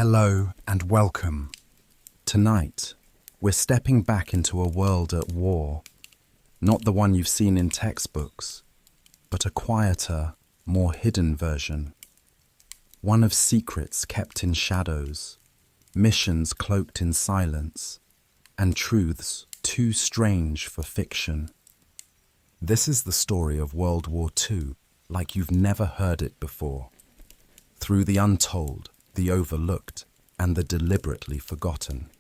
Hello and welcome. Tonight, we're stepping back into a world at war, not the one you've seen in textbooks, but a quieter, more hidden version. One of secrets kept in shadows, missions cloaked in silence, and truths too strange for fiction. This is the story of World War II like you've never heard it before. Through the untold, the overlooked, and the deliberately forgotten.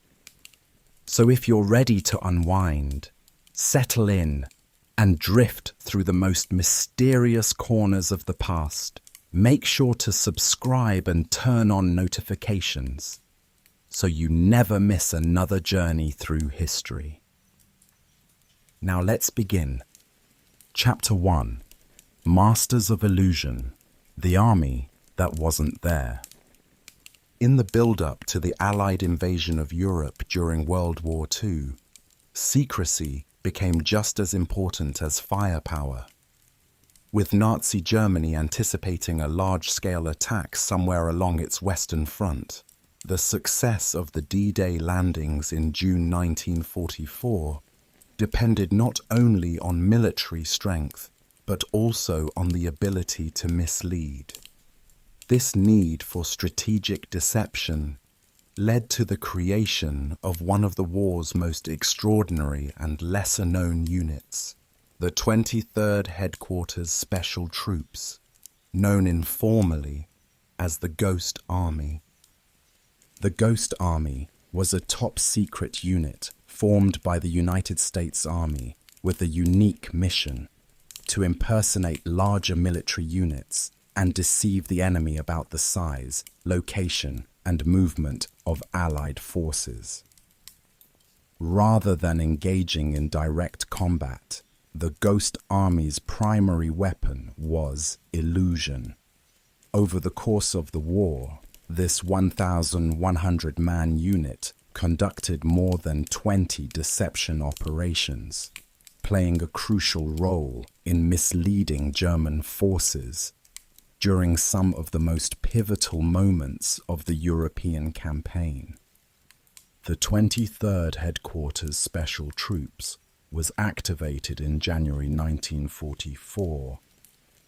So if you're ready to unwind, settle in, and drift through the most mysterious corners of the past, make sure to subscribe and turn on notifications so you never miss another journey through history. Now let's begin. Chapter 1. Masters of Illusion, the army that wasn't there. In the build-up to the Allied invasion of Europe during World War II, secrecy became just as important as firepower. With Nazi Germany anticipating a large-scale attack somewhere along its western front, the success of the D-Day landings in June 1944 depended not only on military strength, but also on the ability to mislead. This need for strategic deception led to the creation of one of the war's most extraordinary and lesser-known units, the 23rd Headquarters Special Troops, known informally as the Ghost Army. The Ghost Army was a top-secret unit formed by the United States Army with a unique mission to impersonate larger military units and deceive the enemy about the size, location, and movement of Allied forces. Rather than engaging in direct combat, the Ghost Army's primary weapon was illusion. Over the course of the war, this 1,100-man unit conducted more than 20 deception operations, playing a crucial role in misleading German forces during some of the most pivotal moments of the European campaign. The 23rd Headquarters Special Troops was activated in January 1944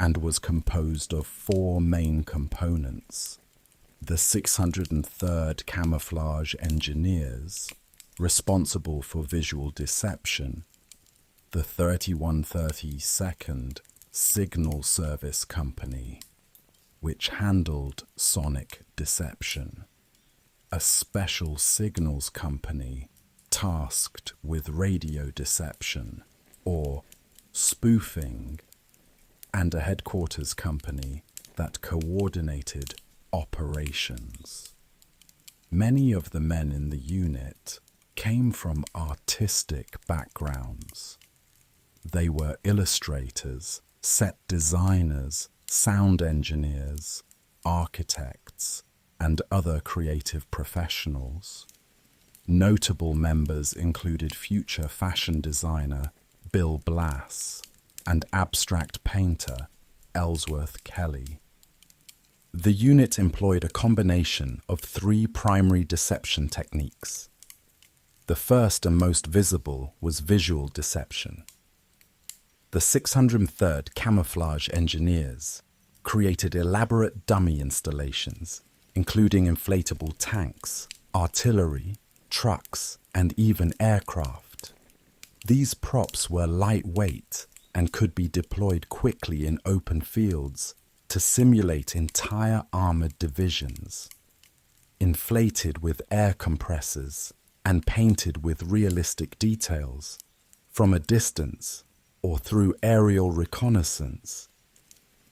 and was composed of four main components: the 603rd Camouflage Engineers, responsible for visual deception, the 3132nd Signal Service Company, which handled sonic deception, a special signals company tasked with radio deception or spoofing, and a headquarters company that coordinated operations. Many of the men in the unit came from artistic backgrounds. They were illustrators, set designers, sound engineers, architects, and other creative professionals. Notable members included future fashion designer Bill Blass and abstract painter Ellsworth Kelly. The unit employed a combination of three primary deception techniques. The first and most visible was visual deception. The 603rd Camouflage Engineers created elaborate dummy installations, including inflatable tanks, artillery, trucks, and even aircraft. These props were lightweight and could be deployed quickly in open fields to simulate entire armored divisions. Inflated with air compressors and painted with realistic details, from a distance or through aerial reconnaissance,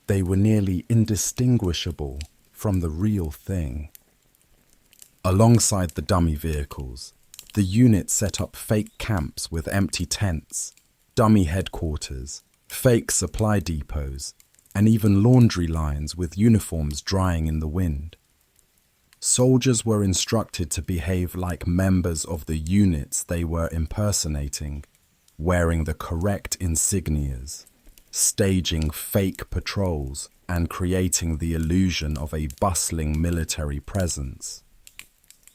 they were nearly indistinguishable from the real thing. Alongside the dummy vehicles, the unit set up fake camps with empty tents, dummy headquarters, fake supply depots, and even laundry lines with uniforms drying in the wind. Soldiers were instructed to behave like members of the units they were impersonating, wearing the correct insignias, staging fake patrols, and creating the illusion of a bustling military presence.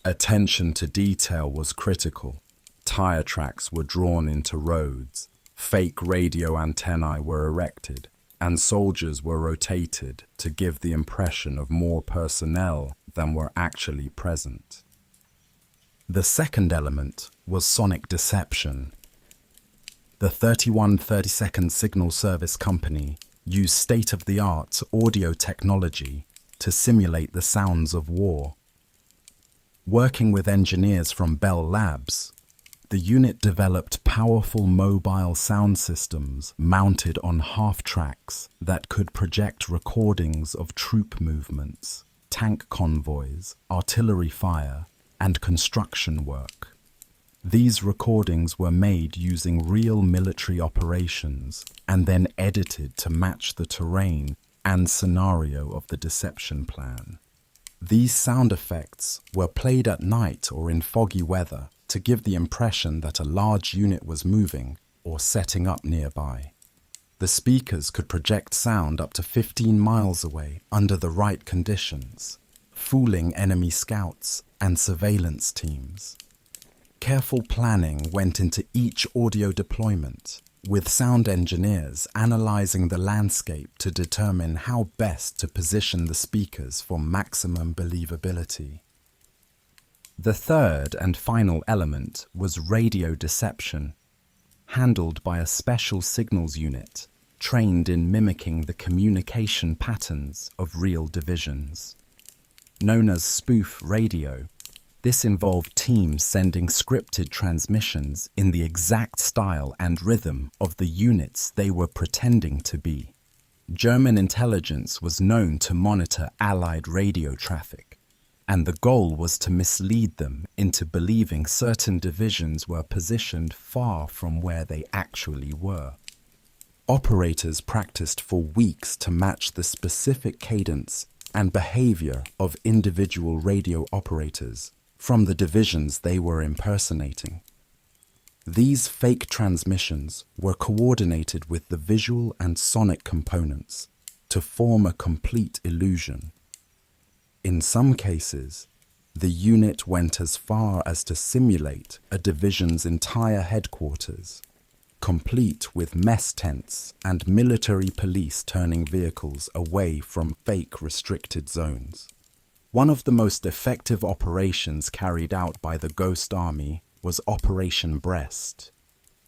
Attention to detail was critical. Tire tracks were drawn into roads, fake radio antennae were erected, and soldiers were rotated to give the impression of more personnel than were actually present. The second element was sonic deception. The 3132nd Signal Service Company used state-of-the-art audio technology to simulate the sounds of war. Working with engineers from Bell Labs, the unit developed powerful mobile sound systems mounted on half-tracks that could project recordings of troop movements, tank convoys, artillery fire, and construction work. These recordings were made using real military operations and then edited to match the terrain and scenario of the deception plan. These sound effects were played at night or in foggy weather to give the impression that a large unit was moving or setting up nearby. The speakers could project sound up to 15 miles away under the right conditions, fooling enemy scouts and surveillance teams. Careful planning went into each audio deployment, with sound engineers analyzing the landscape to determine how best to position the speakers for maximum believability. The third and final element was radio deception, handled by a special signals unit trained in mimicking the communication patterns of real divisions. Known as spoof radio, this involved teams sending scripted transmissions in the exact style and rhythm of the units they were pretending to be. German intelligence was known to monitor Allied radio traffic, and the goal was to mislead them into believing certain divisions were positioned far from where they actually were. Operators practiced for weeks to match the specific cadence and behavior of individual radio operators from the divisions they were impersonating. These fake transmissions were coordinated with the visual and sonic components to form a complete illusion. In some cases, the unit went as far as to simulate a division's entire headquarters, complete with mess tents and military police turning vehicles away from fake restricted zones. One of the most effective operations carried out by the Ghost Army was Operation Breast,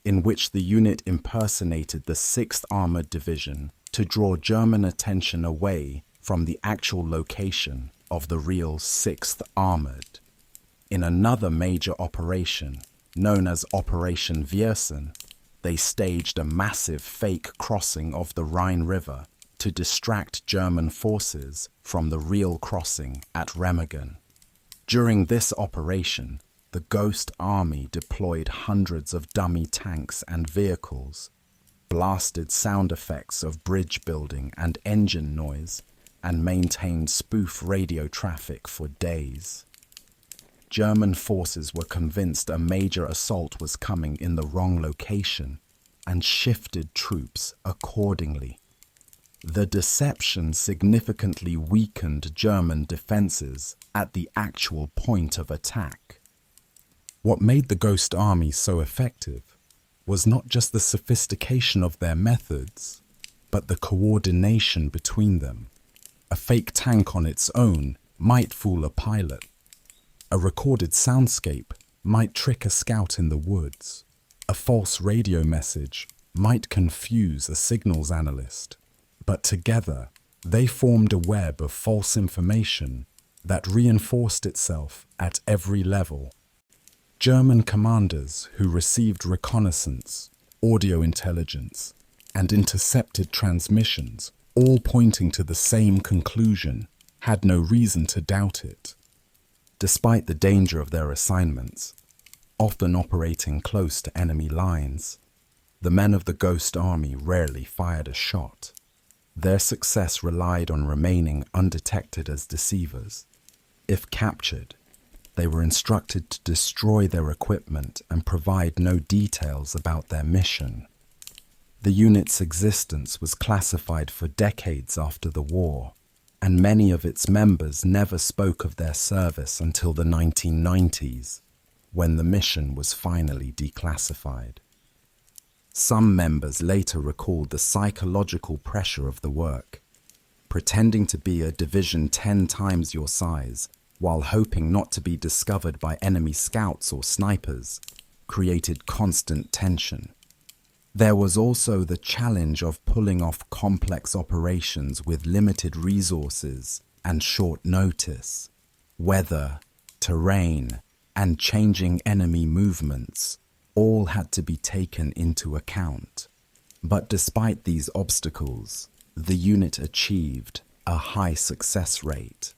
in which the unit impersonated the 6th Armored Division to draw German attention away from the actual location of the real 6th Armored. In another major operation, known as Operation Viersen, they staged a massive fake crossing of the Rhine River to distract German forces from the real crossing at Remagen. During this operation, the Ghost Army deployed hundreds of dummy tanks and vehicles, blasted sound effects of bridge building and engine noise, and maintained spoof radio traffic for days. German forces were convinced a major assault was coming in the wrong location and shifted troops accordingly. The deception significantly weakened German defenses at the actual point of attack. What made the Ghost Army so effective was not just the sophistication of their methods, but the coordination between them. A fake tank on its own might fool a pilot. A recorded soundscape might trick a scout in the woods. A false radio message might confuse a signals analyst. But together, they formed a web of false information that reinforced itself at every level. German commanders who received reconnaissance, audio intelligence, and intercepted transmissions, all pointing to the same conclusion, had no reason to doubt it. Despite the danger of their assignments, often operating close to enemy lines, the men of the Ghost Army rarely fired a shot. Their success relied on remaining undetected as deceivers. If captured, they were instructed to destroy their equipment and provide no details about their mission. The unit's existence was classified for decades after the war, and many of its members never spoke of their service until the 1990s, when the mission was finally declassified. Some members later recalled the psychological pressure of the work, pretending to be a division 10 times your size while hoping not to be discovered by enemy scouts or snipers, created constant tension. There was also the challenge of pulling off complex operations with limited resources and short notice. Weather, terrain, and changing enemy movements all had to be taken into account. But despite these obstacles, the unit achieved a high success rate.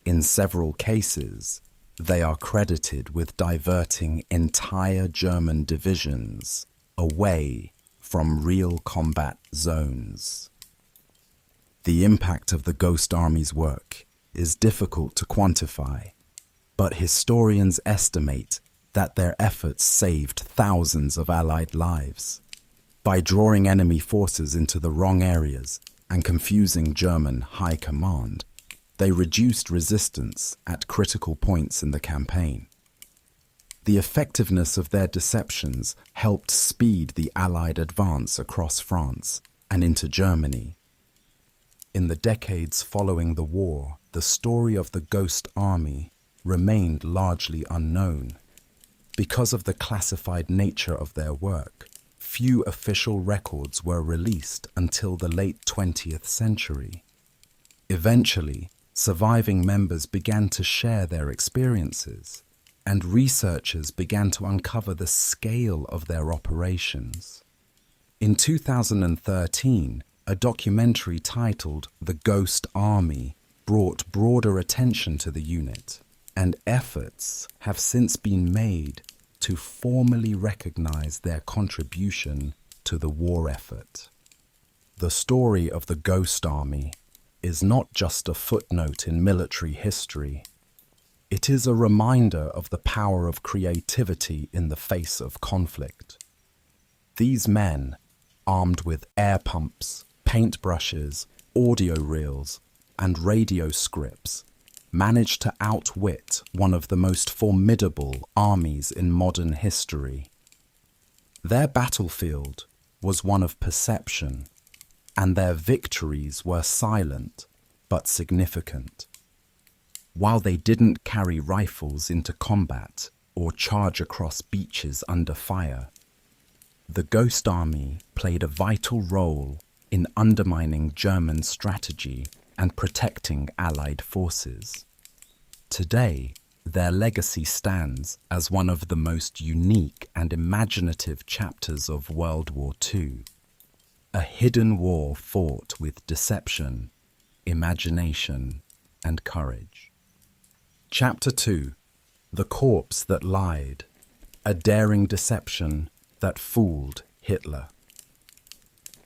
In several cases, they are credited with diverting entire German divisions away from real combat zones. The impact of the Ghost Army's work is difficult to quantify, but historians estimate that their efforts saved thousands of Allied lives. By drawing enemy forces into the wrong areas and confusing German high command, they reduced resistance at critical points in the campaign. The effectiveness of their deceptions helped speed the Allied advance across France and into Germany. In the decades following the war, the story of the Ghost Army remained largely unknown. Because of the classified nature of their work, few official records were released until the late 20th century. Eventually, surviving members began to share their experiences, and researchers began to uncover the scale of their operations. In 2013, a documentary titled The Ghost Army brought broader attention to the unit, and efforts have since been made to formally recognize their contribution to the war effort. The story of the Ghost Army is not just a footnote in military history. It is a reminder of the power of creativity in the face of conflict. These men, armed with air pumps, paintbrushes, audio reels, and radio scripts, managed to outwit one of the most formidable armies in modern history. Their battlefield was one of perception, and their victories were silent but significant. While they didn't carry rifles into combat or charge across beaches under fire, the Ghost Army played a vital role in undermining German strategy and protecting Allied forces. Today, their legacy stands as one of the most unique and imaginative chapters of World War II. A hidden war fought with deception, imagination, and courage. Chapter 2. The Corpse That Lied. A daring deception that fooled Hitler.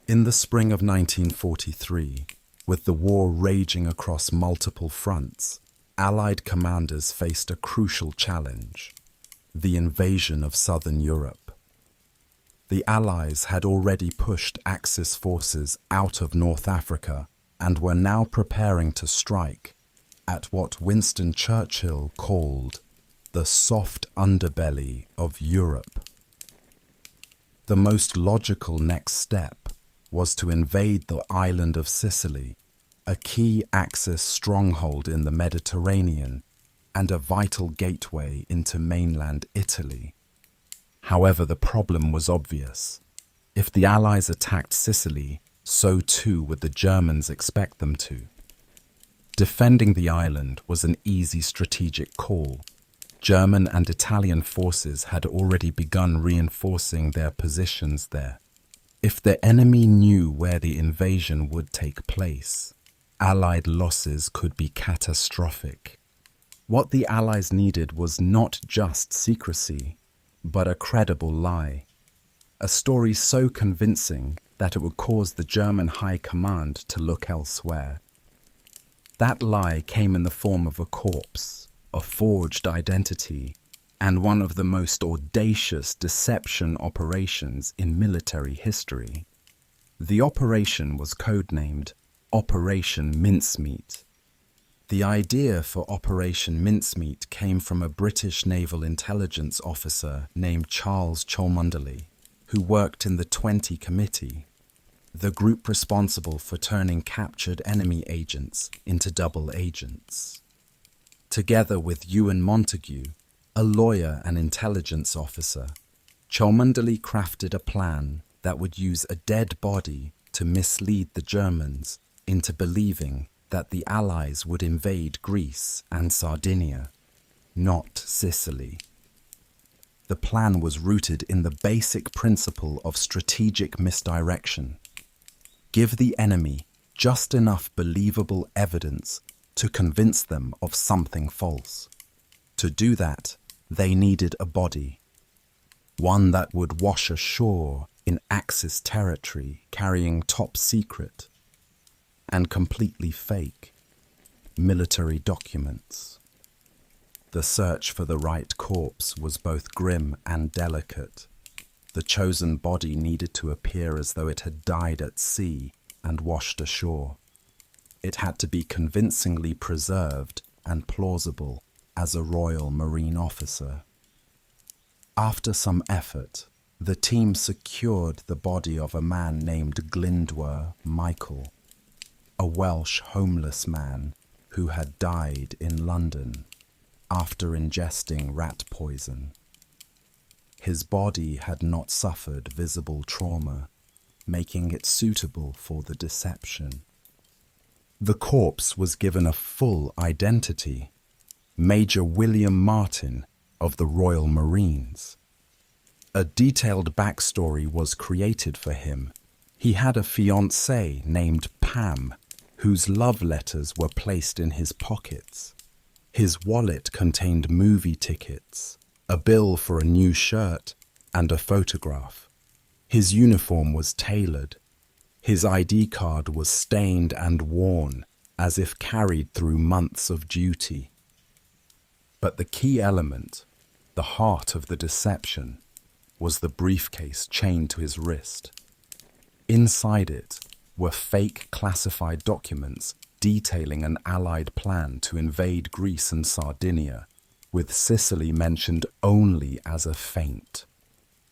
In the spring of 1943, with the war raging across multiple fronts, Allied commanders faced a crucial challenge: the invasion of southern Europe. The Allies had already pushed Axis forces out of North Africa and were now preparing to strike at what Winston Churchill called the soft underbelly of Europe. The most logical next step was to invade the island of Sicily, a key Axis stronghold in the Mediterranean and a vital gateway into mainland Italy. However, the problem was obvious. If the Allies attacked Sicily, so too would the Germans expect them to. Defending the island was an easy strategic call. German and Italian forces had already begun reinforcing their positions there. If the enemy knew where the invasion would take place, Allied losses could be catastrophic. What the Allies needed was not just secrecy, but a credible lie. A story so convincing that it would cause the German high command to look elsewhere. That lie came in the form of a corpse, a forged identity, and one of the most audacious deception operations in military history. The operation was codenamed Operation Mincemeat. The idea for Operation Mincemeat came from a British naval intelligence officer named Charles Cholmondeley, who worked in the 20 Committee, the group responsible for turning captured enemy agents into double agents. Together with Ewan Montague, a lawyer and intelligence officer, Cholmondeley crafted a plan that would use a dead body to mislead the Germans into believing that the Allies would invade Greece and Sardinia, not Sicily. The plan was rooted in the basic principle of strategic misdirection. Give the enemy just enough believable evidence to convince them of something false. To do that, they needed a body, one that would wash ashore in Axis territory carrying top secret and completely fake military documents. The search for the right corpse was both grim and delicate. The chosen body needed to appear as though it had died at sea and washed ashore. It had to be convincingly preserved and plausible as a Royal Marine officer. After some effort, the team secured the body of a man named Glyndwr Michael, a Welsh homeless man who had died in London after ingesting rat poison. His body had not suffered visible trauma, making it suitable for the deception. The corpse was given a full identity: Major William Martin of the Royal Marines. A detailed backstory was created for him. He had a fiancée named Pam, whose love letters were placed in his pockets. His wallet contained movie tickets, a bill for a new shirt, and a photograph. His uniform was tailored. His ID card was stained and worn, as if carried through months of duty. But the key element, the heart of the deception, was the briefcase chained to his wrist. Inside it were fake classified documents detailing an Allied plan to invade Greece and Sardinia, with Sicily mentioned only as a feint.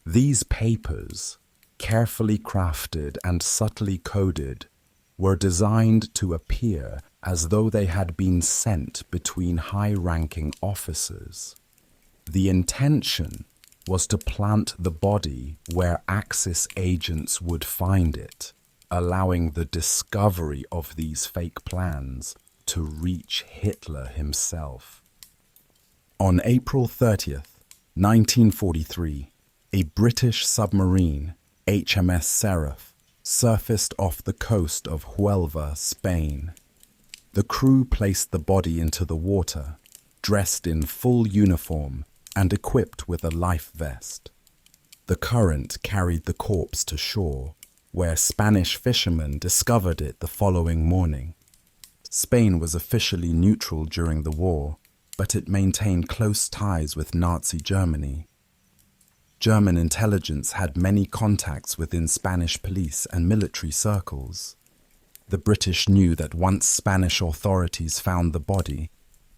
These papers, carefully crafted and subtly coded, were designed to appear as though they had been sent between high-ranking officers. The intention was to plant the body where Axis agents would find it, allowing the discovery of these fake plans to reach Hitler himself. On April 30th, 1943, a British submarine, HMS Seraph, surfaced off the coast of Huelva, Spain. The crew placed the body into the water, dressed in full uniform and equipped with a life vest. The current carried the corpse to shore, where Spanish fishermen discovered it the following morning. Spain was officially neutral during the war, but it maintained close ties with Nazi Germany. German intelligence had many contacts within Spanish police and military circles. The British knew that once Spanish authorities found the body,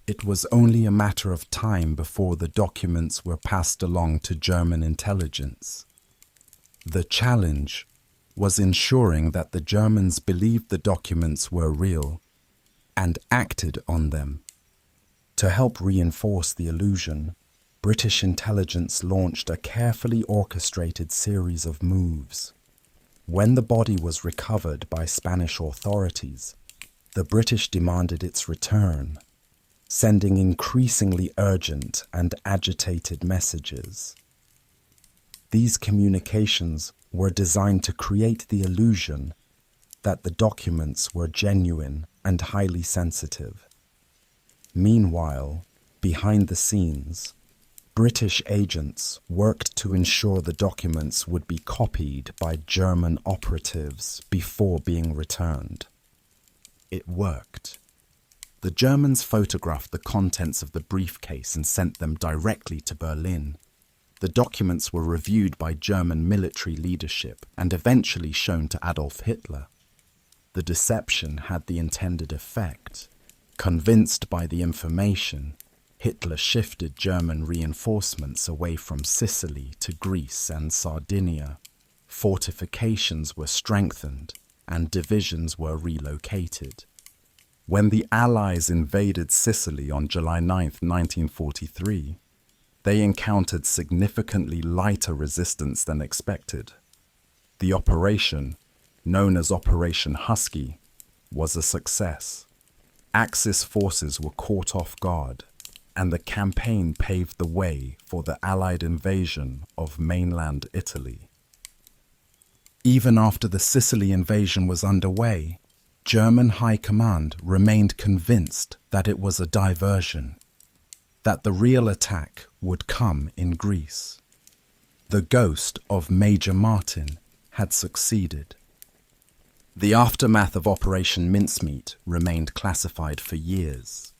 it was only a matter of time before the documents were passed along to German intelligence. The challenge was ensuring that the Germans believed the documents were real and acted on them. To help reinforce the illusion, British intelligence launched a carefully orchestrated series of moves. When the body was recovered by Spanish authorities, the British demanded its return, sending increasingly urgent and agitated messages. These communications were designed to create the illusion that the documents were genuine and highly sensitive. Meanwhile, behind the scenes, British agents worked to ensure the documents would be copied by German operatives before being returned. It worked. The Germans photographed the contents of the briefcase and sent them directly to Berlin. The documents were reviewed by German military leadership and eventually shown to Adolf Hitler. The the deception had the intended effect. Convinced by the information, Hitler shifted German reinforcements away from Sicily to Greece and Sardinia. Fortifications were strengthened and divisions were relocated. When the Allies invaded Sicily on July 9, 1943, they encountered significantly lighter resistance than expected. The operation, known as Operation Husky, was a success. Axis forces were caught off guard, and the campaign paved the way for the Allied invasion of mainland Italy. Even after the Sicily invasion was underway, German High Command remained convinced that it was a diversion, that the real attack would come in Greece. The ghost of Major Martin had succeeded. The aftermath of Operation Mincemeat remained classified for years.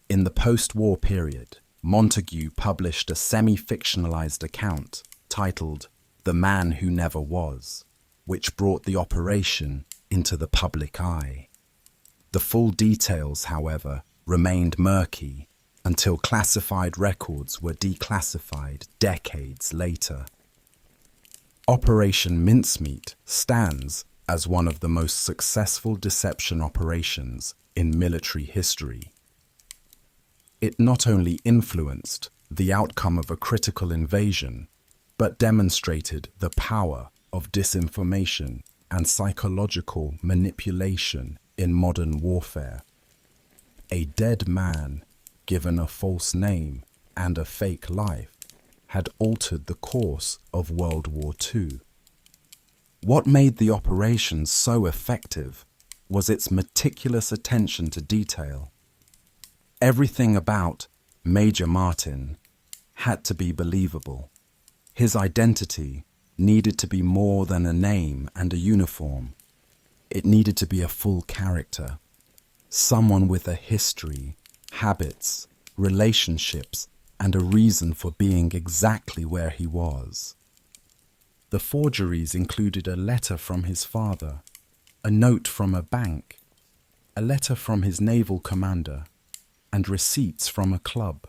In the post-war period, Montagu published a semi-fictionalized account titled The Man Who Never Was, which brought the operation into the public eye. The full details, however, remained murky until classified records were declassified decades later. Operation Mincemeat stands as one of the most successful deception operations in military history. It not only influenced the outcome of a critical invasion, but demonstrated the power of disinformation and psychological manipulation in modern warfare. A dead man, given a false name and a fake life, had altered the course of World War II. What made the operation so effective was its meticulous attention to detail. Everything about Major Martin had to be believable. His identity needed to be more than a name and a uniform. It needed to be a full character, someone with a history, habits, relationships, and a reason for being exactly where he was. The forgeries included a letter from his father, a note from a bank, a letter from his naval commander, and receipts from a club.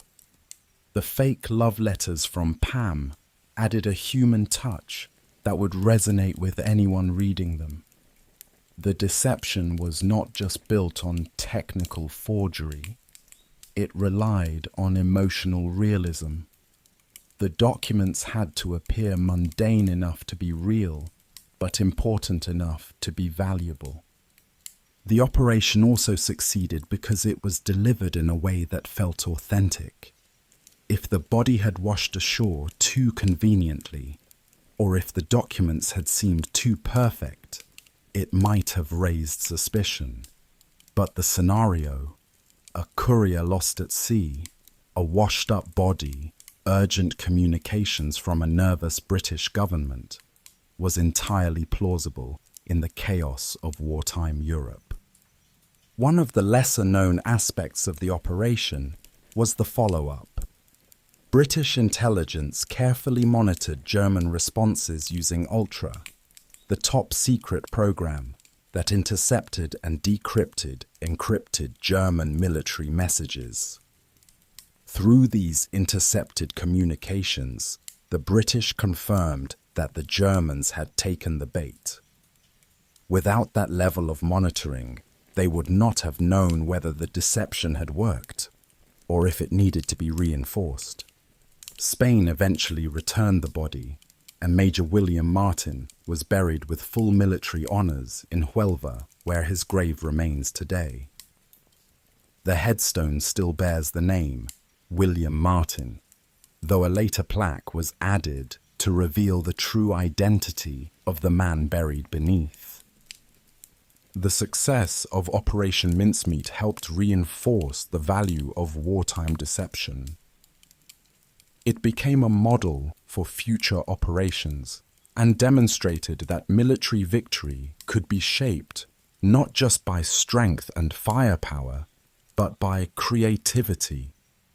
The fake love letters from Pam added a human touch that would resonate with anyone reading them. The deception was not just built on technical forgery, it relied on emotional realism. The documents had to appear mundane enough to be real, but important enough to be valuable. The operation also succeeded because it was delivered in a way that felt authentic. If the body had washed ashore too conveniently, or if the documents had seemed too perfect, it might have raised suspicion. But the scenario, a courier lost at sea, a washed-up body, urgent communications from a nervous British government, was entirely plausible in the chaos of wartime Europe. One of the lesser-known aspects of the operation was the follow-up. British intelligence carefully monitored German responses using Ultra, the top-secret program that intercepted and decrypted encrypted German military messages. Through these intercepted communications, the British confirmed that the Germans had taken the bait. Without that level of monitoring, they would not have known whether the deception had worked, or if it needed to be reinforced. Spain eventually returned the body, and Major William Martin was buried with full military honors in Huelva, where his grave remains today. The headstone still bears the name William Martin, though a later plaque was added to reveal the true identity of the man buried beneath. The success of Operation Mincemeat helped reinforce the value of wartime deception. It became a model for future operations and demonstrated that military victory could be shaped not just by strength and firepower, but by creativity,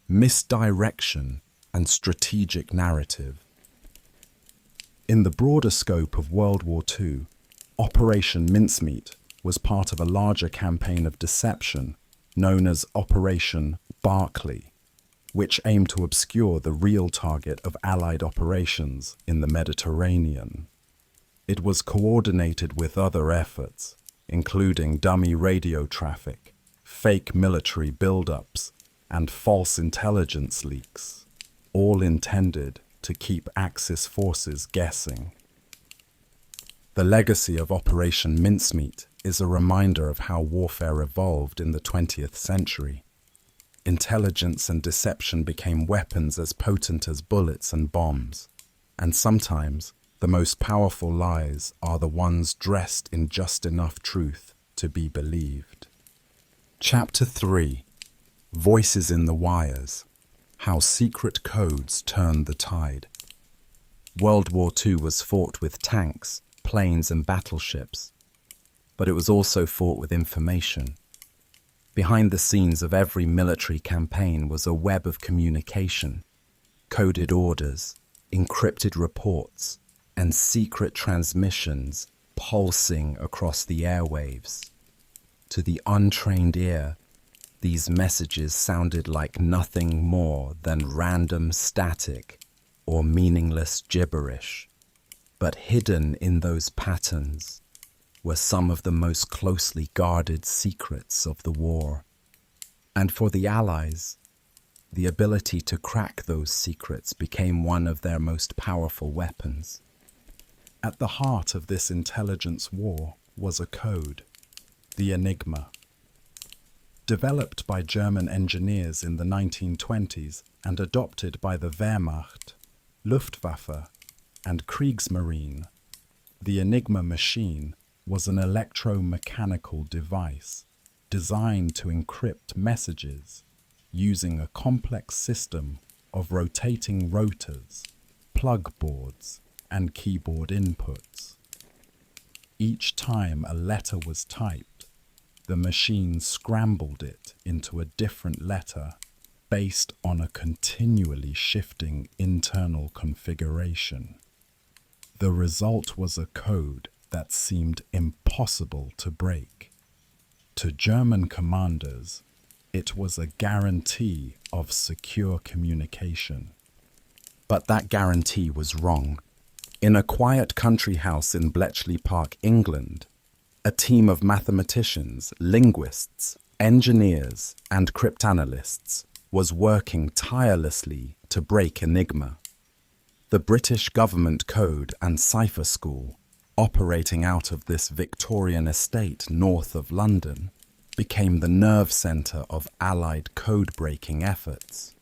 misdirection, and strategic narrative. In the broader scope of World War II, Operation Mincemeat was part of a larger campaign of deception known as Operation Barclay, which aimed to obscure the real target of Allied operations in the Mediterranean. It was coordinated with other efforts, including dummy radio traffic, fake military buildups, and false intelligence leaks, all intended to keep Axis forces guessing. The legacy of Operation Mincemeat is a reminder of how warfare evolved in the 20th century. Intelligence and deception became weapons as potent as bullets and bombs, and sometimes the most powerful lies are the ones dressed in just enough truth to be believed. Chapter 3: Voices in the Wires: How Secret Codes Turned the Tide. World War II was fought with tanks, planes and battleships, but it was also fought with information. Behind the scenes of every military campaign was a web of communication, coded orders, encrypted reports, and secret transmissions pulsing across the airwaves. To the untrained ear, these messages sounded like nothing more than random static or meaningless gibberish. But hidden in those patterns were some of the most closely guarded secrets of the war. And for the Allies, the ability to crack those secrets became one of their most powerful weapons. At the heart of this intelligence war was a code, the Enigma. Developed by German engineers in the 1920s and adopted by the Wehrmacht, Luftwaffe, and Kriegsmarine, the Enigma machine was an electromechanical device designed to encrypt messages using a complex system of rotating rotors, plug boards, and keyboard inputs. Each time a letter was typed, the machine scrambled it into a different letter based on a continually shifting internal configuration. The result was a code that seemed impossible to break. To German commanders, it was a guarantee of secure communication. But that guarantee was wrong. In a quiet country house in Bletchley Park, England, a team of mathematicians, linguists, engineers, and cryptanalysts was working tirelessly to break Enigma. The British government code and cipher school, operating out of this Victorian estate north of London, became the nerve centre of Allied code-breaking efforts.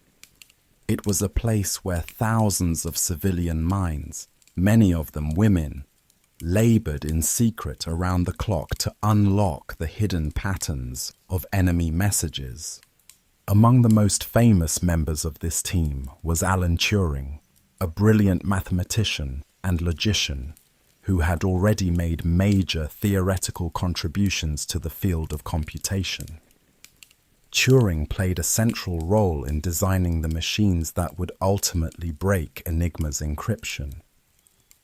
It was a place where thousands of civilian minds, many of them women, laboured in secret around the clock to unlock the hidden patterns of enemy messages. Among the most famous members of this team was Alan Turing, a brilliant mathematician and logician who had already made major theoretical contributions to the field of computation. Turing played a central role in designing the machines that would ultimately break Enigma's encryption.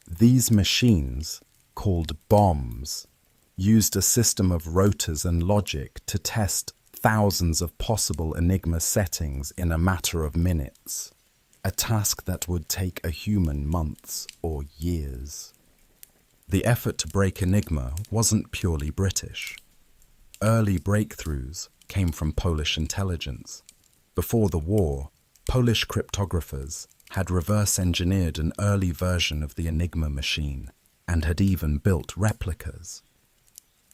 These machines, called bombs, used a system of rotors and logic to test thousands of possible Enigma settings in a matter of minutes, a task that would take a human months or years. The effort to break Enigma wasn't purely British. Early breakthroughs came from Polish intelligence. Before the war, Polish cryptographers had reverse-engineered an early version of the Enigma machine and had even built replicas.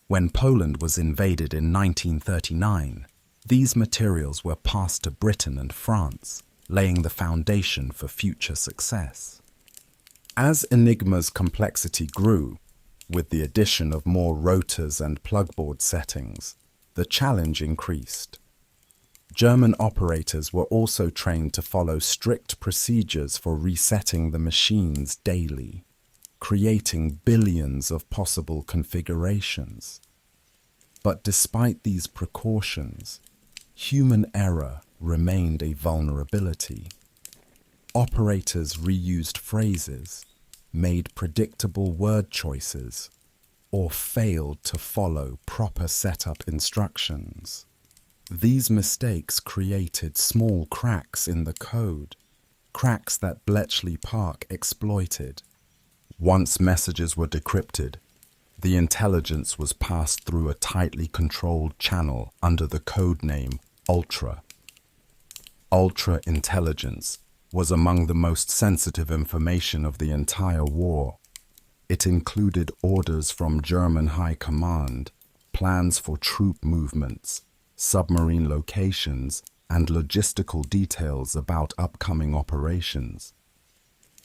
When Poland was invaded in 1939, these materials were passed to Britain and France, laying the foundation for future success. As Enigma's complexity grew, with the addition of more rotors and plugboard settings, the challenge increased. German operators were also trained to follow strict procedures for resetting the machines daily, creating billions of possible configurations. But despite these precautions, human error remained a vulnerability. Operators reused phrases, made predictable word choices, or failed to follow proper setup instructions. These mistakes created small cracks in the code, cracks that Bletchley Park exploited. Once messages were decrypted, the intelligence was passed through a tightly controlled channel under the code name Ultra. Ultra intelligence was among the most sensitive information of the entire war. It included orders from German High Command, plans for troop movements, submarine locations, and logistical details about upcoming operations.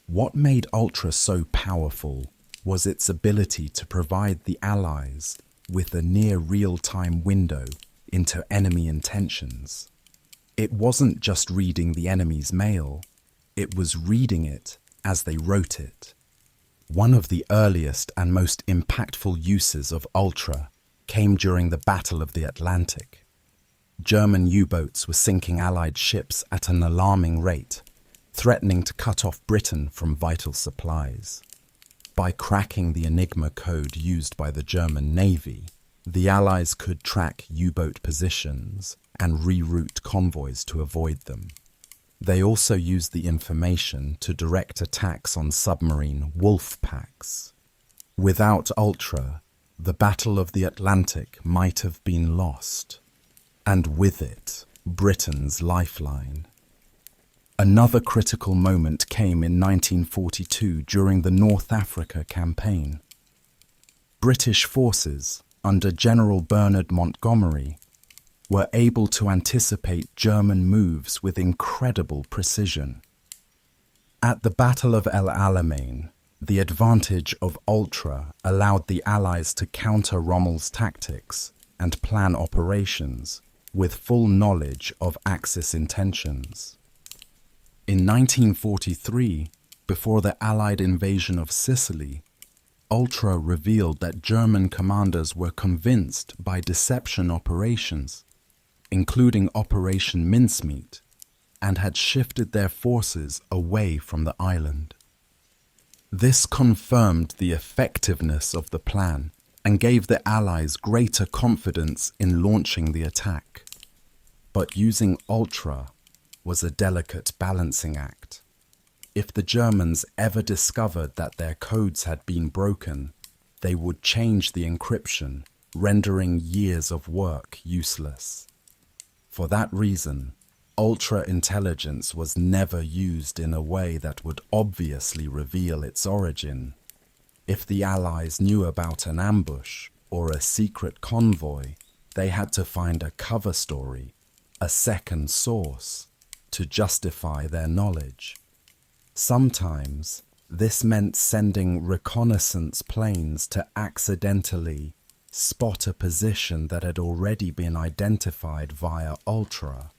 What made Ultra so powerful was its ability to provide the Allies with a near real-time window into enemy intentions. It wasn't just reading the enemy's mail, it was reading it as they wrote it. One of the earliest and most impactful uses of Ultra came during the Battle of the Atlantic. German U-boats were sinking Allied ships at an alarming rate, threatening to cut off Britain from vital supplies. By cracking the Enigma code used by the German Navy, the Allies could track U-boat positions and reroute convoys to avoid them. They also used the information to direct attacks on submarine wolf packs. Without Ultra, the Battle of the Atlantic might have been lost, and with it, Britain's lifeline. Another critical moment came in 1942 during the North Africa campaign. British forces, under General Bernard Montgomery, were able to anticipate German moves with incredible precision. At the Battle of El Alamein, the advantage of Ultra allowed the Allies to counter Rommel's tactics and plan operations with full knowledge of Axis intentions. In 1943, before the Allied invasion of Sicily, Ultra revealed that German commanders were convinced by deception operations, including Operation Mincemeat, and had shifted their forces away from the island. This confirmed the effectiveness of the plan and gave the Allies greater confidence in launching the attack. But using Ultra was a delicate balancing act. If the Germans ever discovered that their codes had been broken, they would change the encryption, rendering years of work useless. For that reason, Ultra intelligence was never used in a way that would obviously reveal its origin. If the Allies knew about an ambush or a secret convoy, they had to find a cover story, a second source, to justify their knowledge. Sometimes, this meant sending reconnaissance planes to accidentally spot a position that had already been identified via Ultra.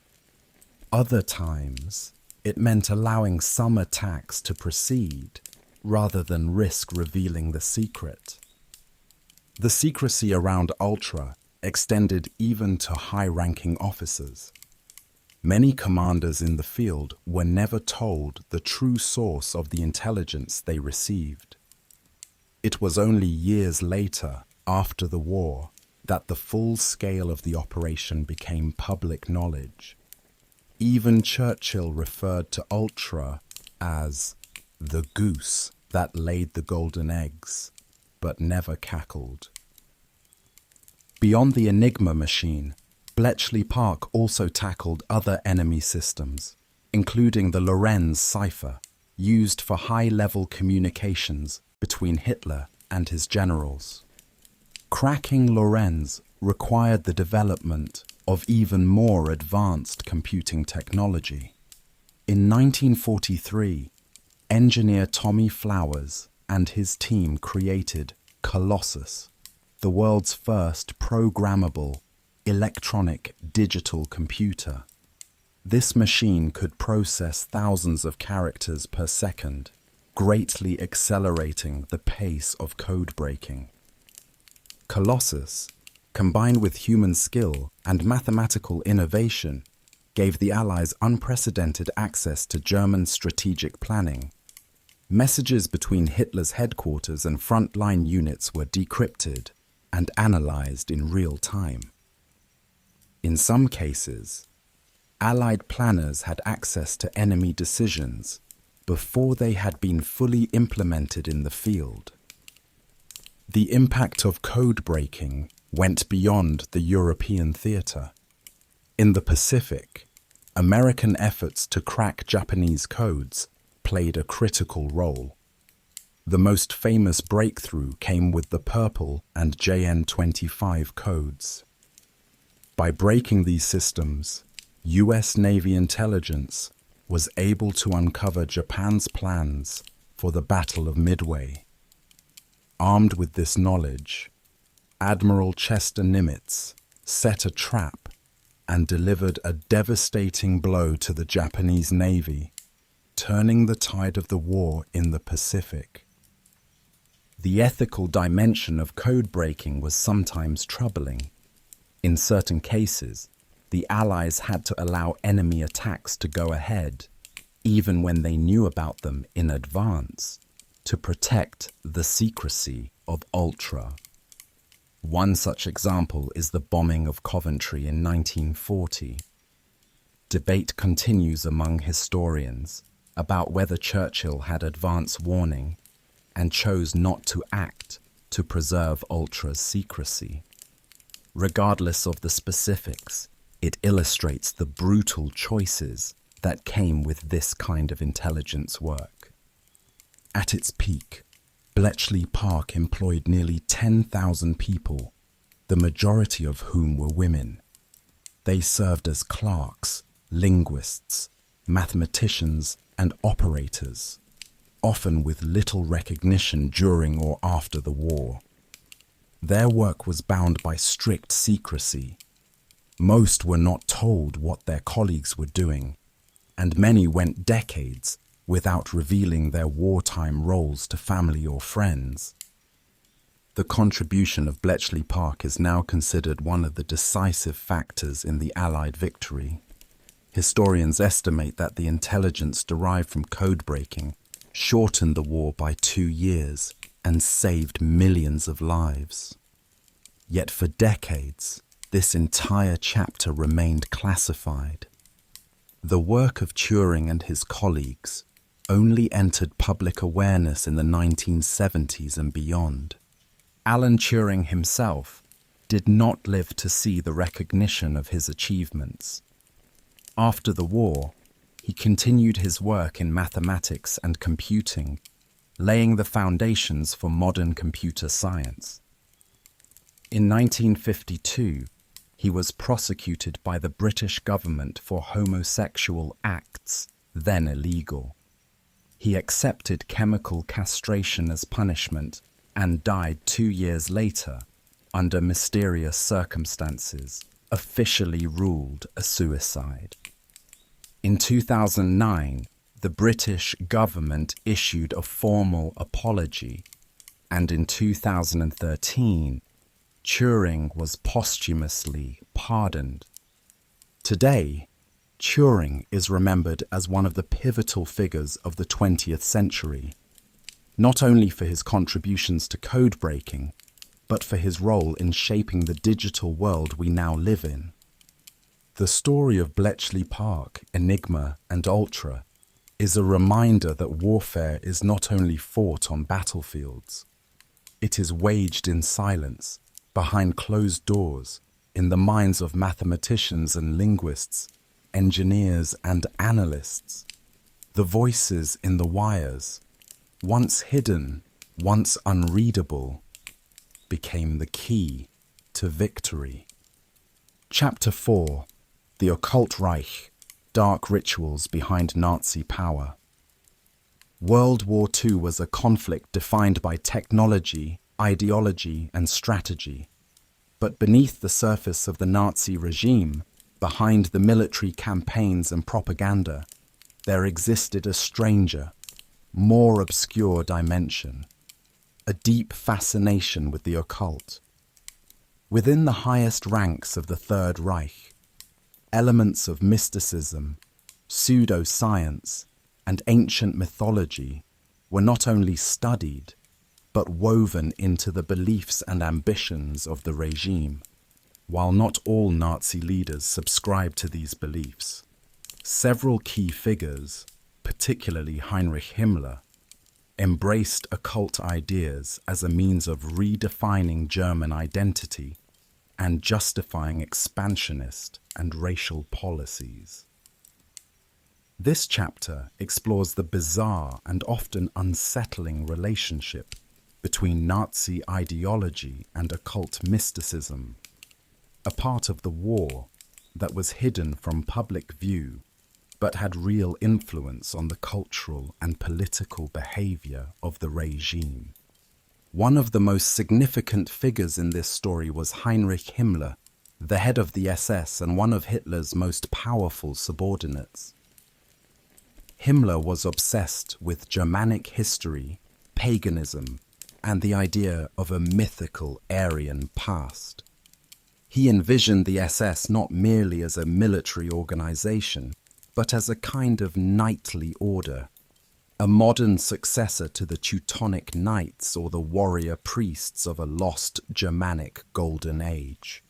Other times, it meant allowing some attacks to proceed rather than risk revealing the secret. The secrecy around Ultra extended even to high-ranking officers. Many commanders in the field were never told the true source of the intelligence they received. It was only years later, after the war, that the full scale of the operation became public knowledge. Even Churchill referred to Ultra as the goose that laid the golden eggs, but never cackled. Beyond the Enigma machine, Bletchley Park also tackled other enemy systems, including the Lorenz cipher, used for high-level communications between Hitler and his generals. Cracking Lorenz required the development of even more advanced computing technology. In 1943, engineer Tommy Flowers and his team created Colossus, the world's first programmable electronic digital computer. This machine could process thousands of characters per second, greatly accelerating the pace of code breaking. Colossus, combined with human skill and mathematical innovation, gave the Allies unprecedented access to German strategic planning. Messages between Hitler's headquarters and frontline units were decrypted and analyzed in real time. In some cases, Allied planners had access to enemy decisions before they had been fully implemented in the field. The impact of code breaking went beyond the European theater. In the Pacific, American efforts to crack Japanese codes played a critical role. The most famous breakthrough came with the Purple and JN-25 codes. By breaking these systems, US Navy intelligence was able to uncover Japan's plans for the Battle of Midway. Armed with this knowledge, Admiral Chester Nimitz set a trap and delivered a devastating blow to the Japanese Navy, turning the tide of the war in the Pacific. The ethical dimension of code breaking was sometimes troubling. In certain cases, the Allies had to allow enemy attacks to go ahead, even when they knew about them in advance, to protect the secrecy of Ultra. One such example is the bombing of Coventry in 1940. Debate continues among historians about whether Churchill had advance warning and chose not to act to preserve Ultra's secrecy. Regardless of the specifics, it illustrates the brutal choices that came with this kind of intelligence work. At its peak, Bletchley Park employed nearly 10,000 people, the majority of whom were women. They served as clerks, linguists, mathematicians, and operators, often with little recognition during or after the war. Their work was bound by strict secrecy. Most were not told what their colleagues were doing, and many went decades without revealing their wartime roles to family or friends. The contribution of Bletchley Park is now considered one of the decisive factors in the Allied victory. Historians estimate that the intelligence derived from code breaking shortened the war by 2 years and saved millions of lives. Yet for decades, this entire chapter remained classified. The work of Turing and his colleagues only entered public awareness in the 1970s and beyond. Alan Turing himself did not live to see the recognition of his achievements. After the war, he continued his work in mathematics and computing, laying the foundations for modern computer science. In 1952, he was prosecuted by the British government for homosexual acts, then illegal. He accepted chemical castration as punishment and died 2 years later, under mysterious circumstances, officially ruled a suicide. In 2009, the British government issued a formal apology, and in 2013, Turing was posthumously pardoned. Today, Turing is remembered as one of the pivotal figures of the 20th century, not only for his contributions to code breaking, but for his role in shaping the digital world we now live in. The story of Bletchley Park, Enigma, and Ultra is a reminder that warfare is not only fought on battlefields. It is waged in silence, behind closed doors, in the minds of mathematicians and linguists, engineers and analysts. The voices in the wires, once hidden, once unreadable, became the key to victory. Chapter 4: The Occult Reich, Dark Rituals Behind Nazi Power. World War II was a conflict defined by technology, ideology, and strategy. But beneath the surface of the Nazi regime, behind the military campaigns and propaganda, there existed a stranger, more obscure dimension, a deep fascination with the occult. Within the highest ranks of the Third Reich, elements of mysticism, pseudoscience, and ancient mythology were not only studied, but woven into the beliefs and ambitions of the regime. While not all Nazi leaders subscribed to these beliefs, several key figures, particularly Heinrich Himmler, embraced occult ideas as a means of redefining German identity and justifying expansionist and racial policies. This chapter explores the bizarre and often unsettling relationship between Nazi ideology and occult mysticism, a part of the war that was hidden from public view but had real influence on the cultural and political behavior of the regime. One of the most significant figures in this story was Heinrich Himmler, the head of the SS and one of Hitler's most powerful subordinates. Himmler was obsessed with Germanic history, paganism, and the idea of a mythical Aryan past. He envisioned the SS not merely as a military organization, but as a kind of knightly order, a modern successor to the Teutonic Knights or the warrior priests of a lost Germanic golden age.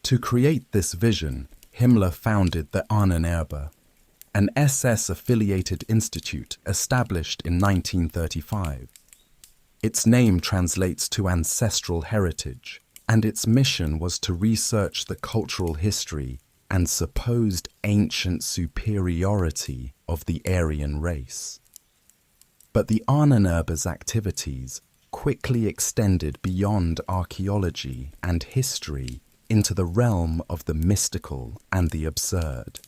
To create this vision, Himmler founded the Ahnenerbe, an SS-affiliated institute established in 1935. Its name translates to ancestral heritage, and its mission was to research the cultural history and supposed ancient superiority of the Aryan race. But the Ahnenerbe's activities quickly extended beyond archaeology and history into the realm of the mystical and the absurd.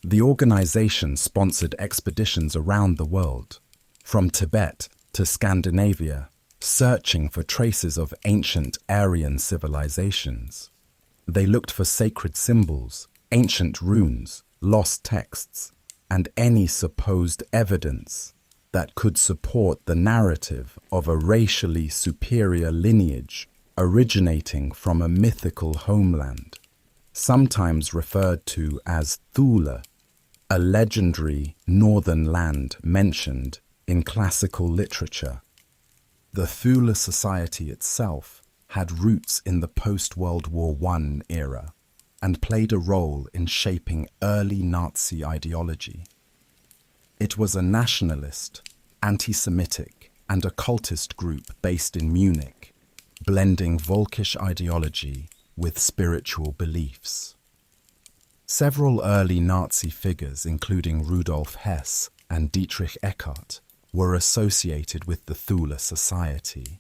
The organization sponsored expeditions around the world, from Tibet to Scandinavia, searching for traces of ancient Aryan civilizations. They looked for sacred symbols, ancient runes, lost texts, and any supposed evidence that could support the narrative of a racially superior lineage originating from a mythical homeland, sometimes referred to as Thule, a legendary northern land mentioned in classical literature. The Thule society itself had roots in the post-World War I era and played a role in shaping early Nazi ideology. It was a nationalist, anti-Semitic, and occultist group based in Munich, blending Völkisch ideology with spiritual beliefs. Several early Nazi figures, including Rudolf Hess and Dietrich Eckart, were associated with the Thule society.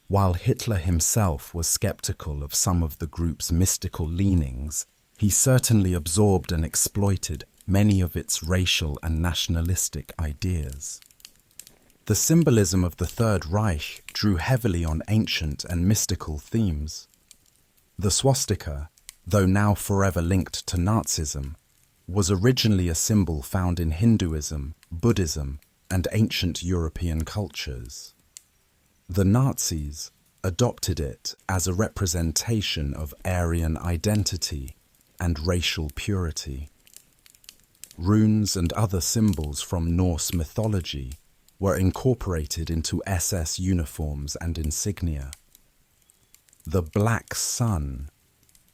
While Hitler himself was skeptical of some of the group's mystical leanings, he certainly absorbed and exploited many of its racial and nationalistic ideas. The symbolism of the Third Reich drew heavily on ancient and mystical themes. The swastika, though now forever linked to Nazism, was originally a symbol found in Hinduism, Buddhism, and ancient European cultures. The Nazis adopted it as a representation of Aryan identity and racial purity. Runes and other symbols from Norse mythology were incorporated into SS uniforms and insignia. The Black Sun,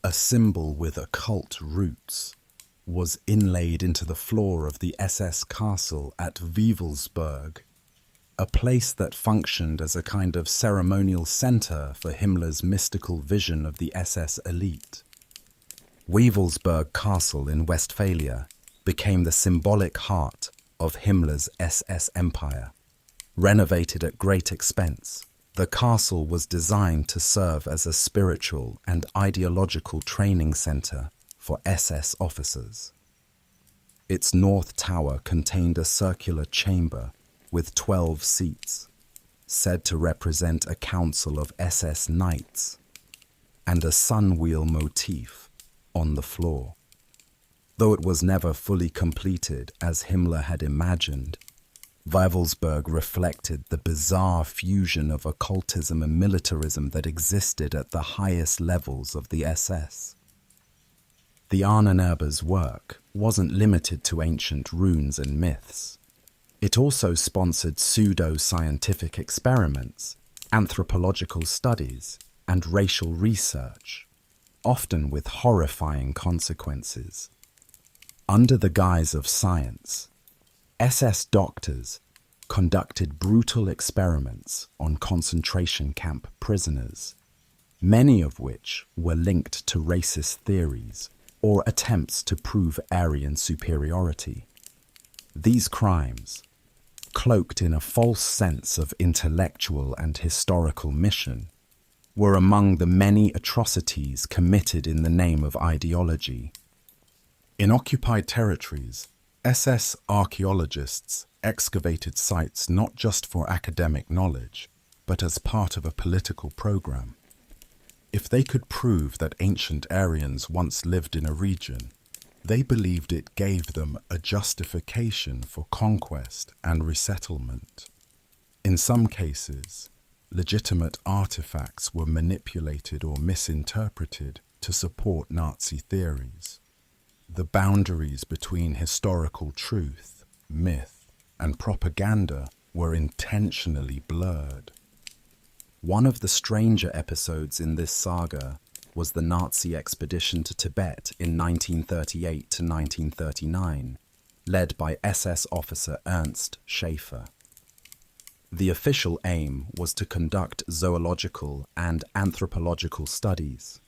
a symbol with occult roots, was inlaid into the floor of the SS castle at Wewelsburg, a place that functioned as a kind of ceremonial center for Himmler's mystical vision of the SS elite. Wewelsburg Castle in Westphalia became the symbolic heart of Himmler's SS empire. Renovated at great expense, the castle was designed to serve as a spiritual and ideological training center for SS officers. Its north tower contained a circular chamber with 12 seats, said to represent a council of SS knights, and a sun wheel motif on the floor. Though it was never fully completed as Himmler had imagined, Wewelsburg reflected the bizarre fusion of occultism and militarism that existed at the highest levels of the SS. The Ahnenerbe's work wasn't limited to ancient runes and myths. It also sponsored pseudo-scientific experiments, anthropological studies, and racial research, often with horrifying consequences. Under the guise of science, SS doctors conducted brutal experiments on concentration camp prisoners, many of which were linked to racist theories or attempts to prove Aryan superiority. These crimes, cloaked in a false sense of intellectual and historical mission, were among the many atrocities committed in the name of ideology. In occupied territories, SS archaeologists excavated sites not just for academic knowledge, but as part of a political program. If they could prove that ancient Aryans once lived in a region, they believed it gave them a justification for conquest and resettlement. In some cases, legitimate artifacts were manipulated or misinterpreted to support Nazi theories. The boundaries between historical truth, myth, and propaganda were intentionally blurred. One of the stranger episodes in this saga was the Nazi expedition to Tibet in 1938 to 1939, led by SS officer Ernst Schaefer. The official aim was to conduct zoological and anthropological studies.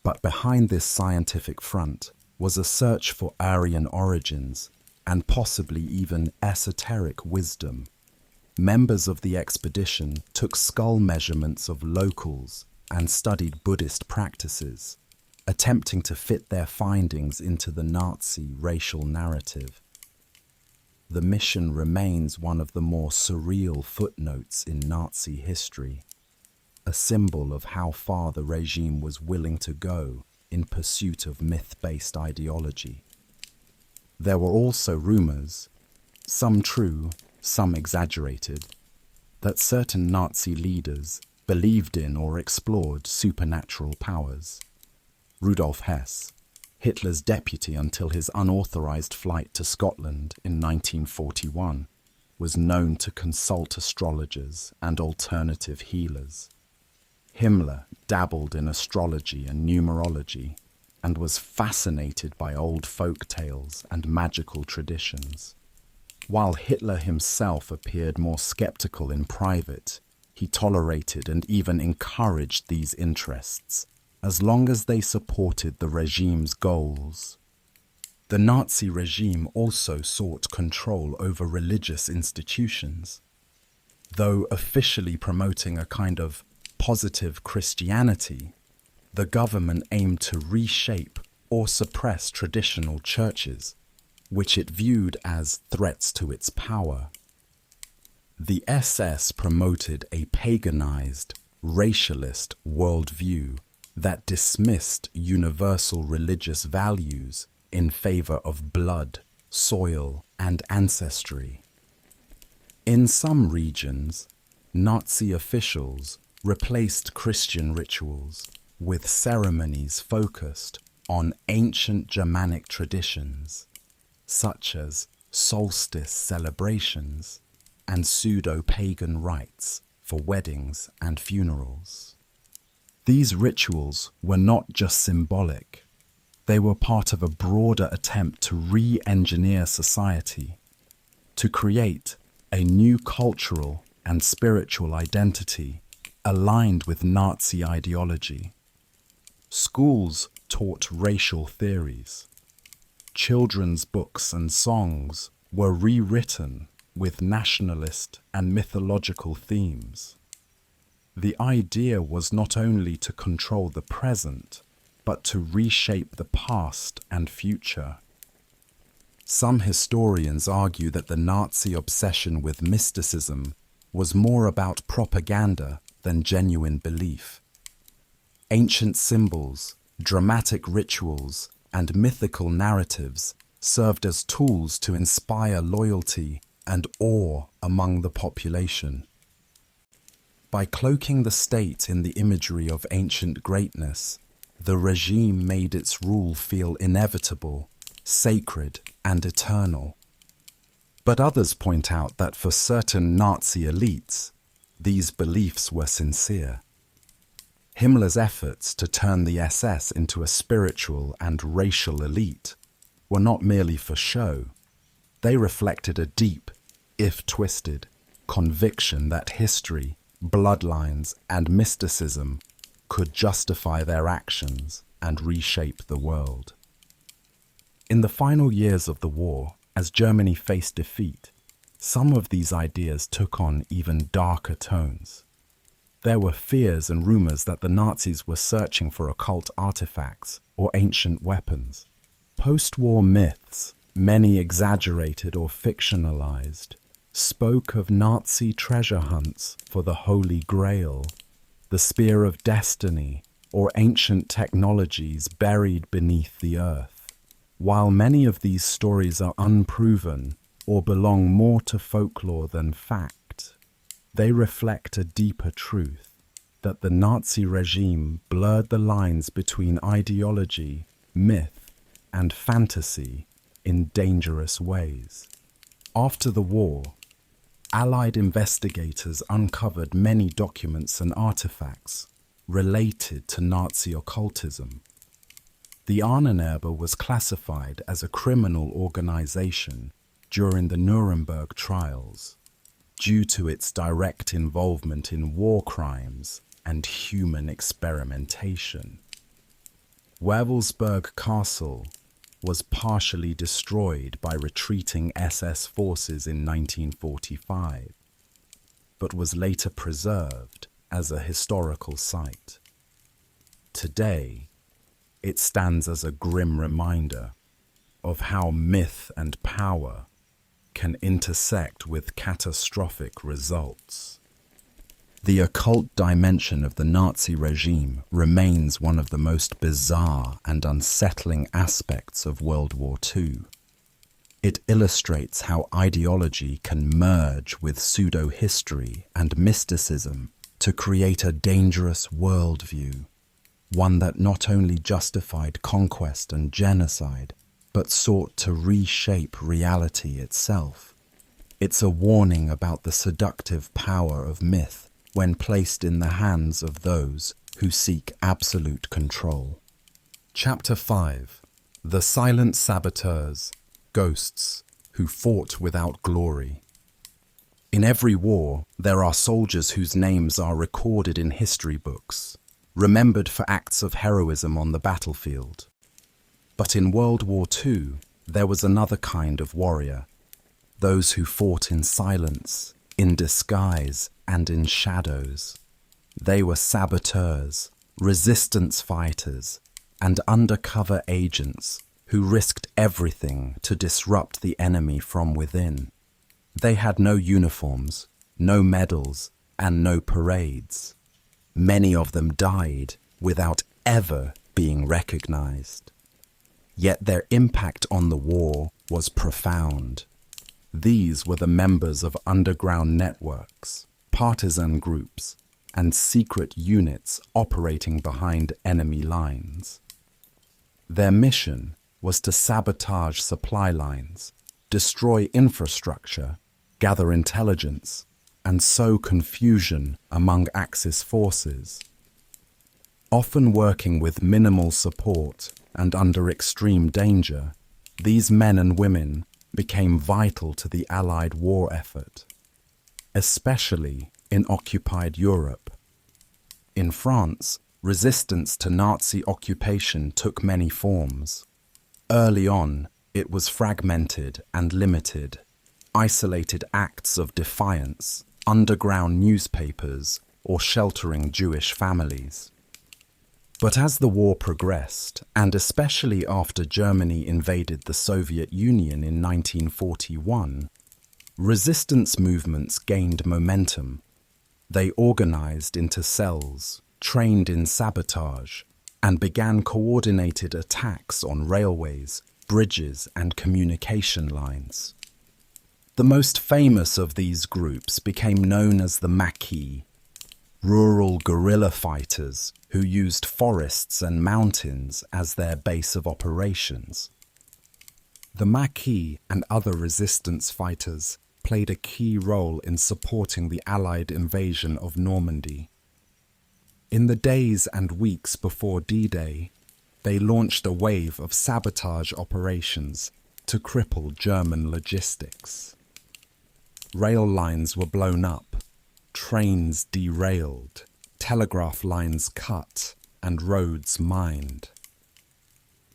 But behind this scientific front was a search for Aryan origins and possibly even esoteric wisdom. Members of the expedition took skull measurements of locals and studied Buddhist practices, attempting to fit their findings into the Nazi racial narrative. The mission remains one of the more surreal footnotes in Nazi history, a symbol of how far the regime was willing to go in pursuit of myth-based ideology. There were also rumors, some true, some exaggerated, that certain Nazi leaders believed in or explored supernatural powers. Rudolf Hess, Hitler's deputy until his unauthorized flight to Scotland in 1941, was known to consult astrologers and alternative healers. Himmler dabbled in astrology and numerology and was fascinated by old folk tales and magical traditions. While Hitler himself appeared more skeptical in private, he tolerated and even encouraged these interests, as long as they supported the regime's goals. The Nazi regime also sought control over religious institutions. Though officially promoting a kind of positive Christianity, the government aimed to reshape or suppress traditional churches, which it viewed as threats to its power. The SS promoted a paganized, racialist worldview that dismissed universal religious values in favor of blood, soil, and ancestry. In some regions, Nazi officials replaced Christian rituals with ceremonies focused on ancient Germanic traditions, such as solstice celebrations and pseudo-pagan rites for weddings and funerals. These rituals were not just symbolic, they were part of a broader attempt to re-engineer society, to create a new cultural and spiritual identity aligned with Nazi ideology. Schools taught racial theories. Children's books and songs were rewritten with nationalist and mythological themes. The idea was not only to control the present, but to reshape the past and future. Some historians argue that the Nazi obsession with mysticism was more about propaganda than genuine belief. Ancient symbols, dramatic rituals, and mythical narratives served as tools to inspire loyalty and awe among the population. By cloaking the state in the imagery of ancient greatness, the regime made its rule feel inevitable, sacred, and eternal. But others point out that for certain Nazi elites, these beliefs were sincere. Himmler's efforts to turn the SS into a spiritual and racial elite were not merely for show. They reflected a deep, if twisted, conviction that history, bloodlines, and mysticism could justify their actions and reshape the world. In the final years of the war, as Germany faced defeat, some of these ideas took on even darker tones. There were fears and rumors that the Nazis were searching for occult artifacts or ancient weapons. Post-war myths, many exaggerated or fictionalized, spoke of Nazi treasure hunts for the Holy Grail, the Spear of Destiny, or ancient technologies buried beneath the earth. While many of these stories are unproven or belong more to folklore than fact, they reflect a deeper truth, that the Nazi regime blurred the lines between ideology, myth, and fantasy in dangerous ways. After the war, Allied investigators uncovered many documents and artifacts related to Nazi occultism. The Ahnenerbe was classified as a criminal organization during the Nuremberg trials due to its direct involvement in war crimes and human experimentation. Wewelsburg Castle was partially destroyed by retreating SS forces in 1945, but was later preserved as a historical site. Today, it stands as a grim reminder of how myth and power can intersect with catastrophic results. The occult dimension of the Nazi regime remains one of the most bizarre and unsettling aspects of World War II. It illustrates how ideology can merge with pseudo-history and mysticism to create a dangerous worldview, one that not only justified conquest and genocide, but sought to reshape reality itself. It's a warning about the seductive power of myth when placed in the hands of those who seek absolute control. Chapter 5. The Silent Saboteurs, Ghosts Who Fought Without Glory. In every war, there are soldiers whose names are recorded in history books, remembered for acts of heroism on the battlefield. But in World War II, there was another kind of warrior, those who fought in silence, in disguise, and in shadows. They were saboteurs, resistance fighters, and undercover agents who risked everything to disrupt the enemy from within. They had no uniforms, no medals, and no parades. Many of them died without ever being recognized. Yet their impact on the war was profound. These were the members of underground networks, partisan groups, and secret units operating behind enemy lines. Their mission was to sabotage supply lines, destroy infrastructure, gather intelligence, and sow confusion among Axis forces. Often working with minimal support and under extreme danger, these men and women became vital to the Allied war effort, especially in occupied Europe. In France, resistance to Nazi occupation took many forms. Early on, it was fragmented and limited. Isolated acts of defiance, underground newspapers, or sheltering Jewish families. But as the war progressed, and especially after Germany invaded the Soviet Union in 1941, resistance movements gained momentum. They organized into cells, trained in sabotage, and began coordinated attacks on railways, bridges, and communication lines. The most famous of these groups became known as the Maquis, rural guerrilla fighters who used forests and mountains as their base of operations. The Maquis and other resistance fighters played a key role in supporting the Allied invasion of Normandy. In the days and weeks before D-Day, they launched a wave of sabotage operations to cripple German logistics. Rail lines were blown up, trains derailed, telegraph lines cut, and roads mined.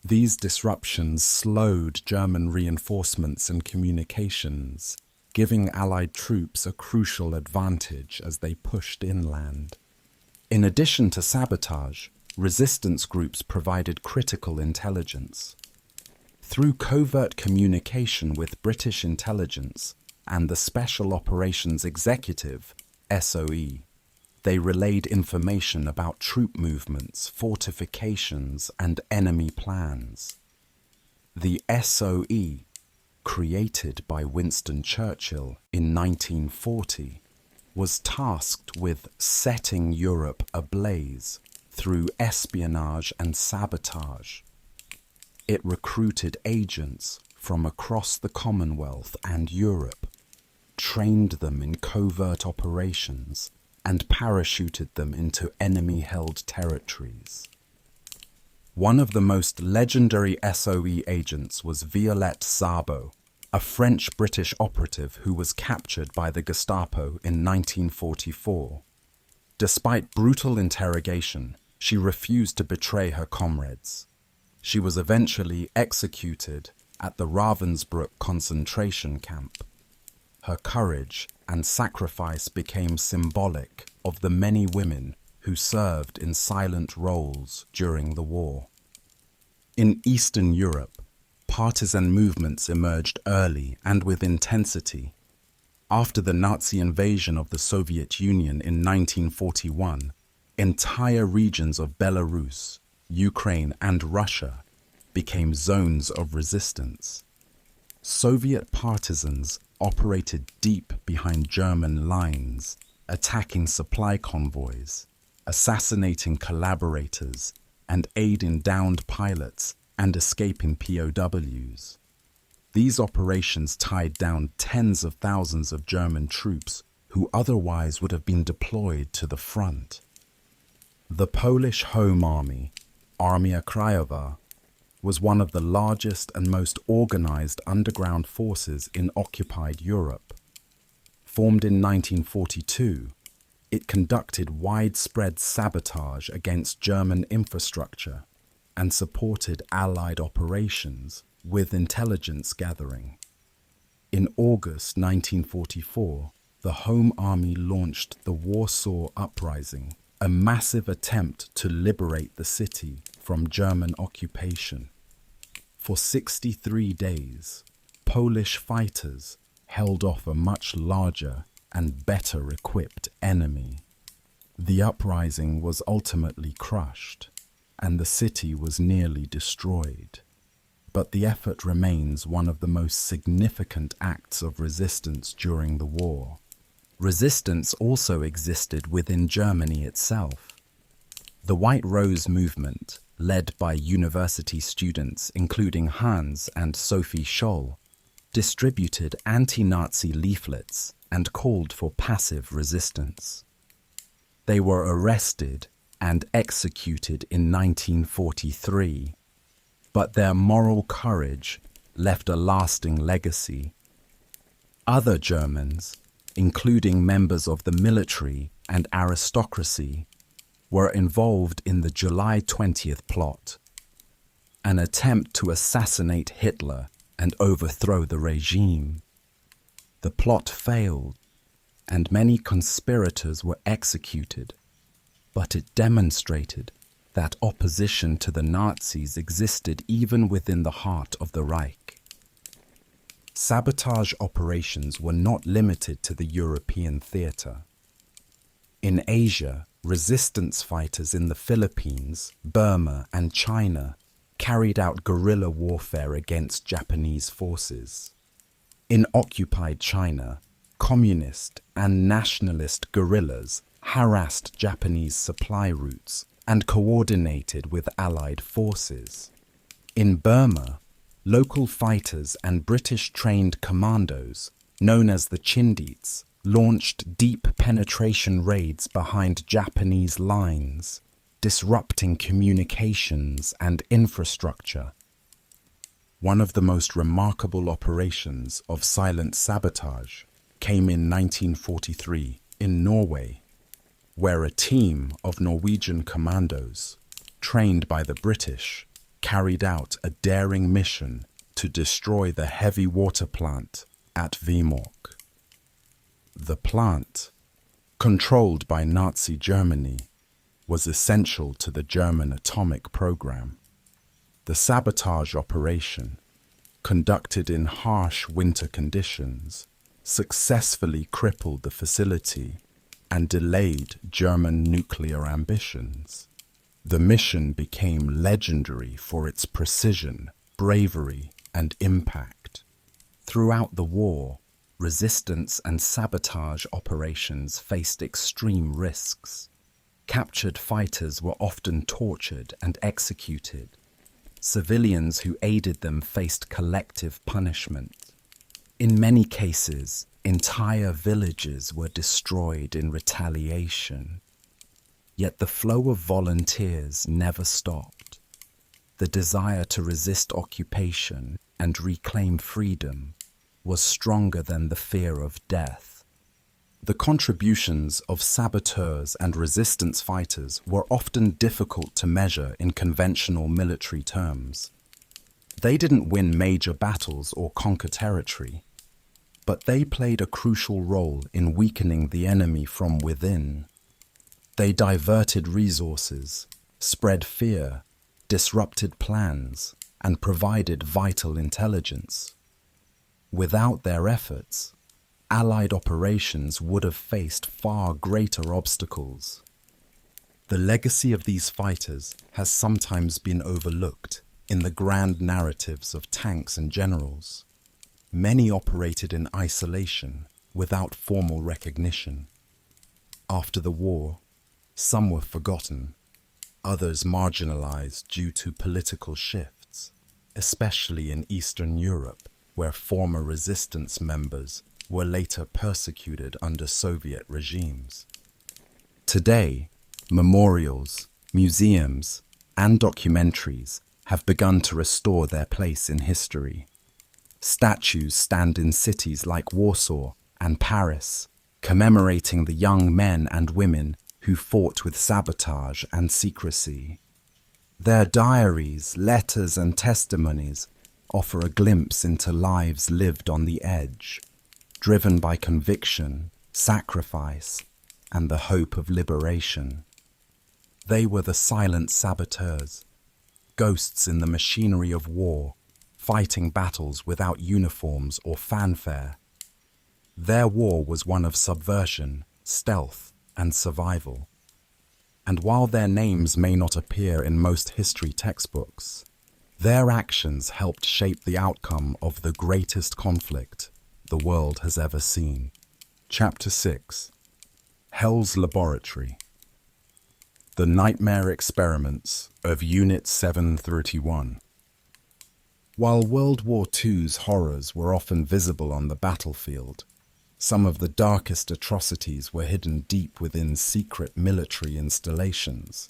These disruptions slowed German reinforcements and communications, giving Allied troops a crucial advantage as they pushed inland. In addition to sabotage, resistance groups provided critical intelligence. Through covert communication with British intelligence and the Special Operations Executive, SOE, they relayed information about troop movements, fortifications, and enemy plans. The SOE, created by Winston Churchill in 1940, was tasked with setting Europe ablaze through espionage and sabotage. It recruited agents from across the Commonwealth and Europe, trained them in covert operations, and parachuted them into enemy-held territories. One of the most legendary SOE agents was Violette Szabo, a French-British operative who was captured by the Gestapo in 1944. Despite brutal interrogation, she refused to betray her comrades. She was eventually executed at the Ravensbrück concentration camp. Her courage and sacrifice became symbolic of the many women who served in silent roles during the war. In Eastern Europe, partisan movements emerged early and with intensity. After the Nazi invasion of the Soviet Union in 1941, entire regions of Belarus, Ukraine, and Russia became zones of resistance. Soviet partisans operated deep behind German lines, attacking supply convoys, assassinating collaborators, and aiding downed pilots and escaping POWs. These operations tied down tens of thousands of German troops who otherwise would have been deployed to the front. The Polish Home Army, Armia Krajowa, was one of the largest and most organized underground forces in occupied Europe. Formed in 1942, it conducted widespread sabotage against German infrastructure and supported Allied operations with intelligence gathering. In August 1944, the Home Army launched the Warsaw Uprising, a massive attempt to liberate the city from German occupation. For 63 days, Polish fighters held off a much larger and better equipped enemy. The uprising was ultimately crushed, and the city was nearly destroyed. But the effort remains one of the most significant acts of resistance during the war. Resistance also existed within Germany itself. The White Rose movement, led by university students including Hans and Sophie Scholl, distributed anti-Nazi leaflets and called for passive resistance. They were arrested and executed in 1943, but their moral courage left a lasting legacy. Other Germans, including members of the military and aristocracy, were involved in the July 20th plot, an attempt to assassinate Hitler and overthrow the regime. The plot failed, and many conspirators were executed, but it demonstrated that opposition to the Nazis existed even within the heart of the Reich. Sabotage operations were not limited to the European theatre. In Asia, resistance fighters in the Philippines, Burma, and China carried out guerrilla warfare against Japanese forces. In occupied China, communist and nationalist guerrillas harassed Japanese supply routes and coordinated with Allied forces. In Burma, local fighters and British-trained commandos, known as the Chindits, launched deep penetration raids behind Japanese lines, disrupting communications and infrastructure. One of the most remarkable operations of silent sabotage came in 1943 in Norway, where a team of Norwegian commandos, trained by the British, carried out a daring mission to destroy the heavy water plant at Vemork. The plant, controlled by Nazi Germany, was essential to the German atomic program. The sabotage operation, conducted in harsh winter conditions, successfully crippled the facility and delayed German nuclear ambitions. The mission became legendary for its precision, bravery, and impact. Throughout the war, resistance and sabotage operations faced extreme risks. Captured fighters were often tortured and executed. Civilians who aided them faced collective punishment. In many cases, entire villages were destroyed in retaliation. Yet the flow of volunteers never stopped. The desire to resist occupation and reclaim freedom was stronger than the fear of death. The contributions of saboteurs and resistance fighters were often difficult to measure in conventional military terms. They didn't win major battles or conquer territory, but they played a crucial role in weakening the enemy from within. They diverted resources, spread fear, disrupted plans, and provided vital intelligence. Without their efforts, Allied operations would have faced far greater obstacles. The legacy of these fighters has sometimes been overlooked in the grand narratives of tanks and generals. Many operated in isolation without formal recognition. After the war, some were forgotten, others marginalized due to political shifts, especially in Eastern Europe, where former resistance members were later persecuted under Soviet regimes. Today, memorials, museums, and documentaries have begun to restore their place in history. Statues stand in cities like Warsaw and Paris, commemorating the young men and women who fought with sabotage and secrecy. Their diaries, letters, and testimonies offer a glimpse into lives lived on the edge, driven by conviction, sacrifice, and the hope of liberation. They were the silent saboteurs, ghosts in the machinery of war, fighting battles without uniforms or fanfare. Their war was one of subversion, stealth, and survival. And while their names may not appear in most history textbooks, their actions helped shape the outcome of the greatest conflict the world has ever seen. Chapter 6: Hell's Laboratory. The Nightmare Experiments of Unit 731. While World War II's horrors were often visible on the battlefield, some of the darkest atrocities were hidden deep within secret military installations,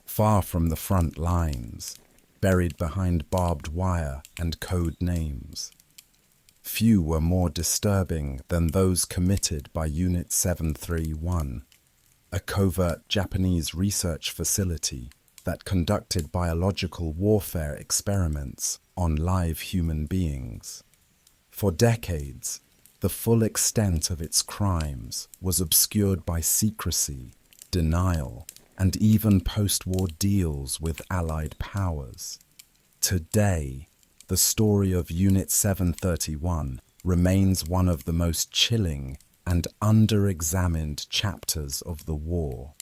far from the front lines, buried behind barbed wire and code names. Few were more disturbing than those committed by Unit 731, a covert Japanese research facility that conducted biological warfare experiments on live human beings. For decades, the full extent of its crimes was obscured by secrecy, denial, and even post-war deals with Allied powers. Today, the story of Unit 731 remains one of the most chilling and under-examined chapters of the war.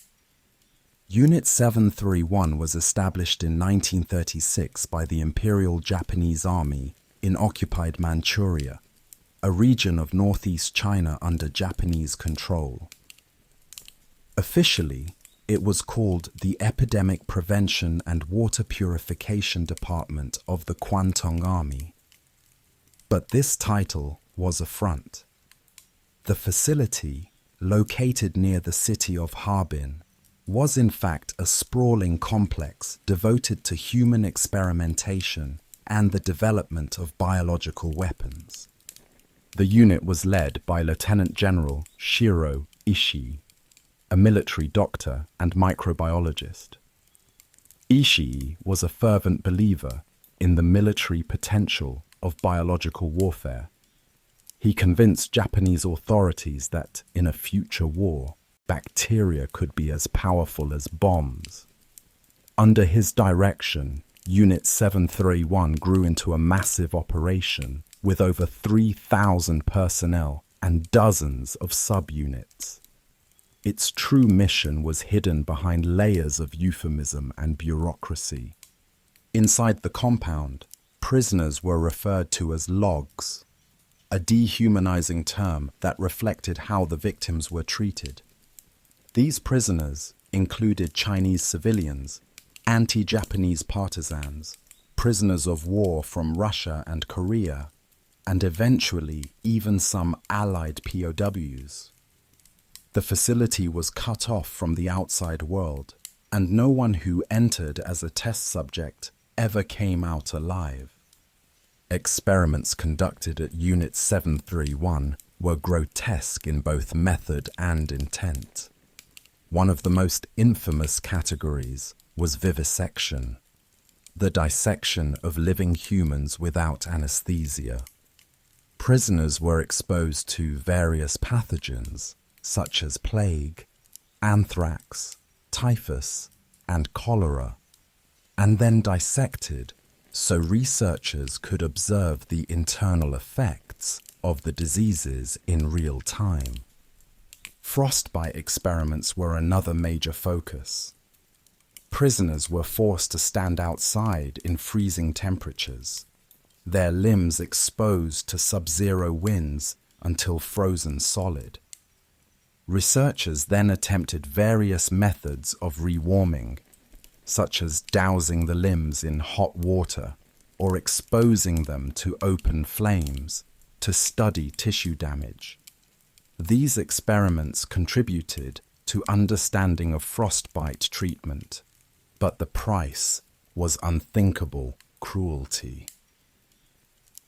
Unit 731 was established in 1936 by the Imperial Japanese Army in occupied Manchuria, a region of northeast China under Japanese control. Officially, it was called the Epidemic Prevention and Water Purification Department of the Kwantung Army. But this title was a front. The facility, located near the city of Harbin, was in fact a sprawling complex devoted to human experimentation and the development of biological weapons. The unit was led by Lieutenant General Shiro Ishii, a military doctor and microbiologist. Ishii was a fervent believer in the military potential of biological warfare. He convinced Japanese authorities that in a future war, bacteria could be as powerful as bombs. Under his direction, Unit 731 grew into a massive operation with over 3,000 personnel and dozens of subunits. Its true mission was hidden behind layers of euphemism and bureaucracy. Inside the compound, prisoners were referred to as logs, a dehumanizing term that reflected how the victims were treated. These prisoners included Chinese civilians, anti-Japanese partisans, prisoners of war from Russia and Korea, and eventually even some Allied POWs. The facility was cut off from the outside world, and no one who entered as a test subject ever came out alive. Experiments conducted at Unit 731 were grotesque in both method and intent. One of the most infamous categories was vivisection, the dissection of living humans without anesthesia. Prisoners were exposed to various pathogens such as plague, anthrax, typhus, and cholera, and then dissected so researchers could observe the internal effects of the diseases in real time. Frostbite experiments were another major focus. Prisoners were forced to stand outside in freezing temperatures, their limbs exposed to sub-zero winds until frozen solid. Researchers then attempted various methods of rewarming, such as dousing the limbs in hot water or exposing them to open flames to study tissue damage. These experiments contributed to understanding of frostbite treatment, but the price was unthinkable cruelty.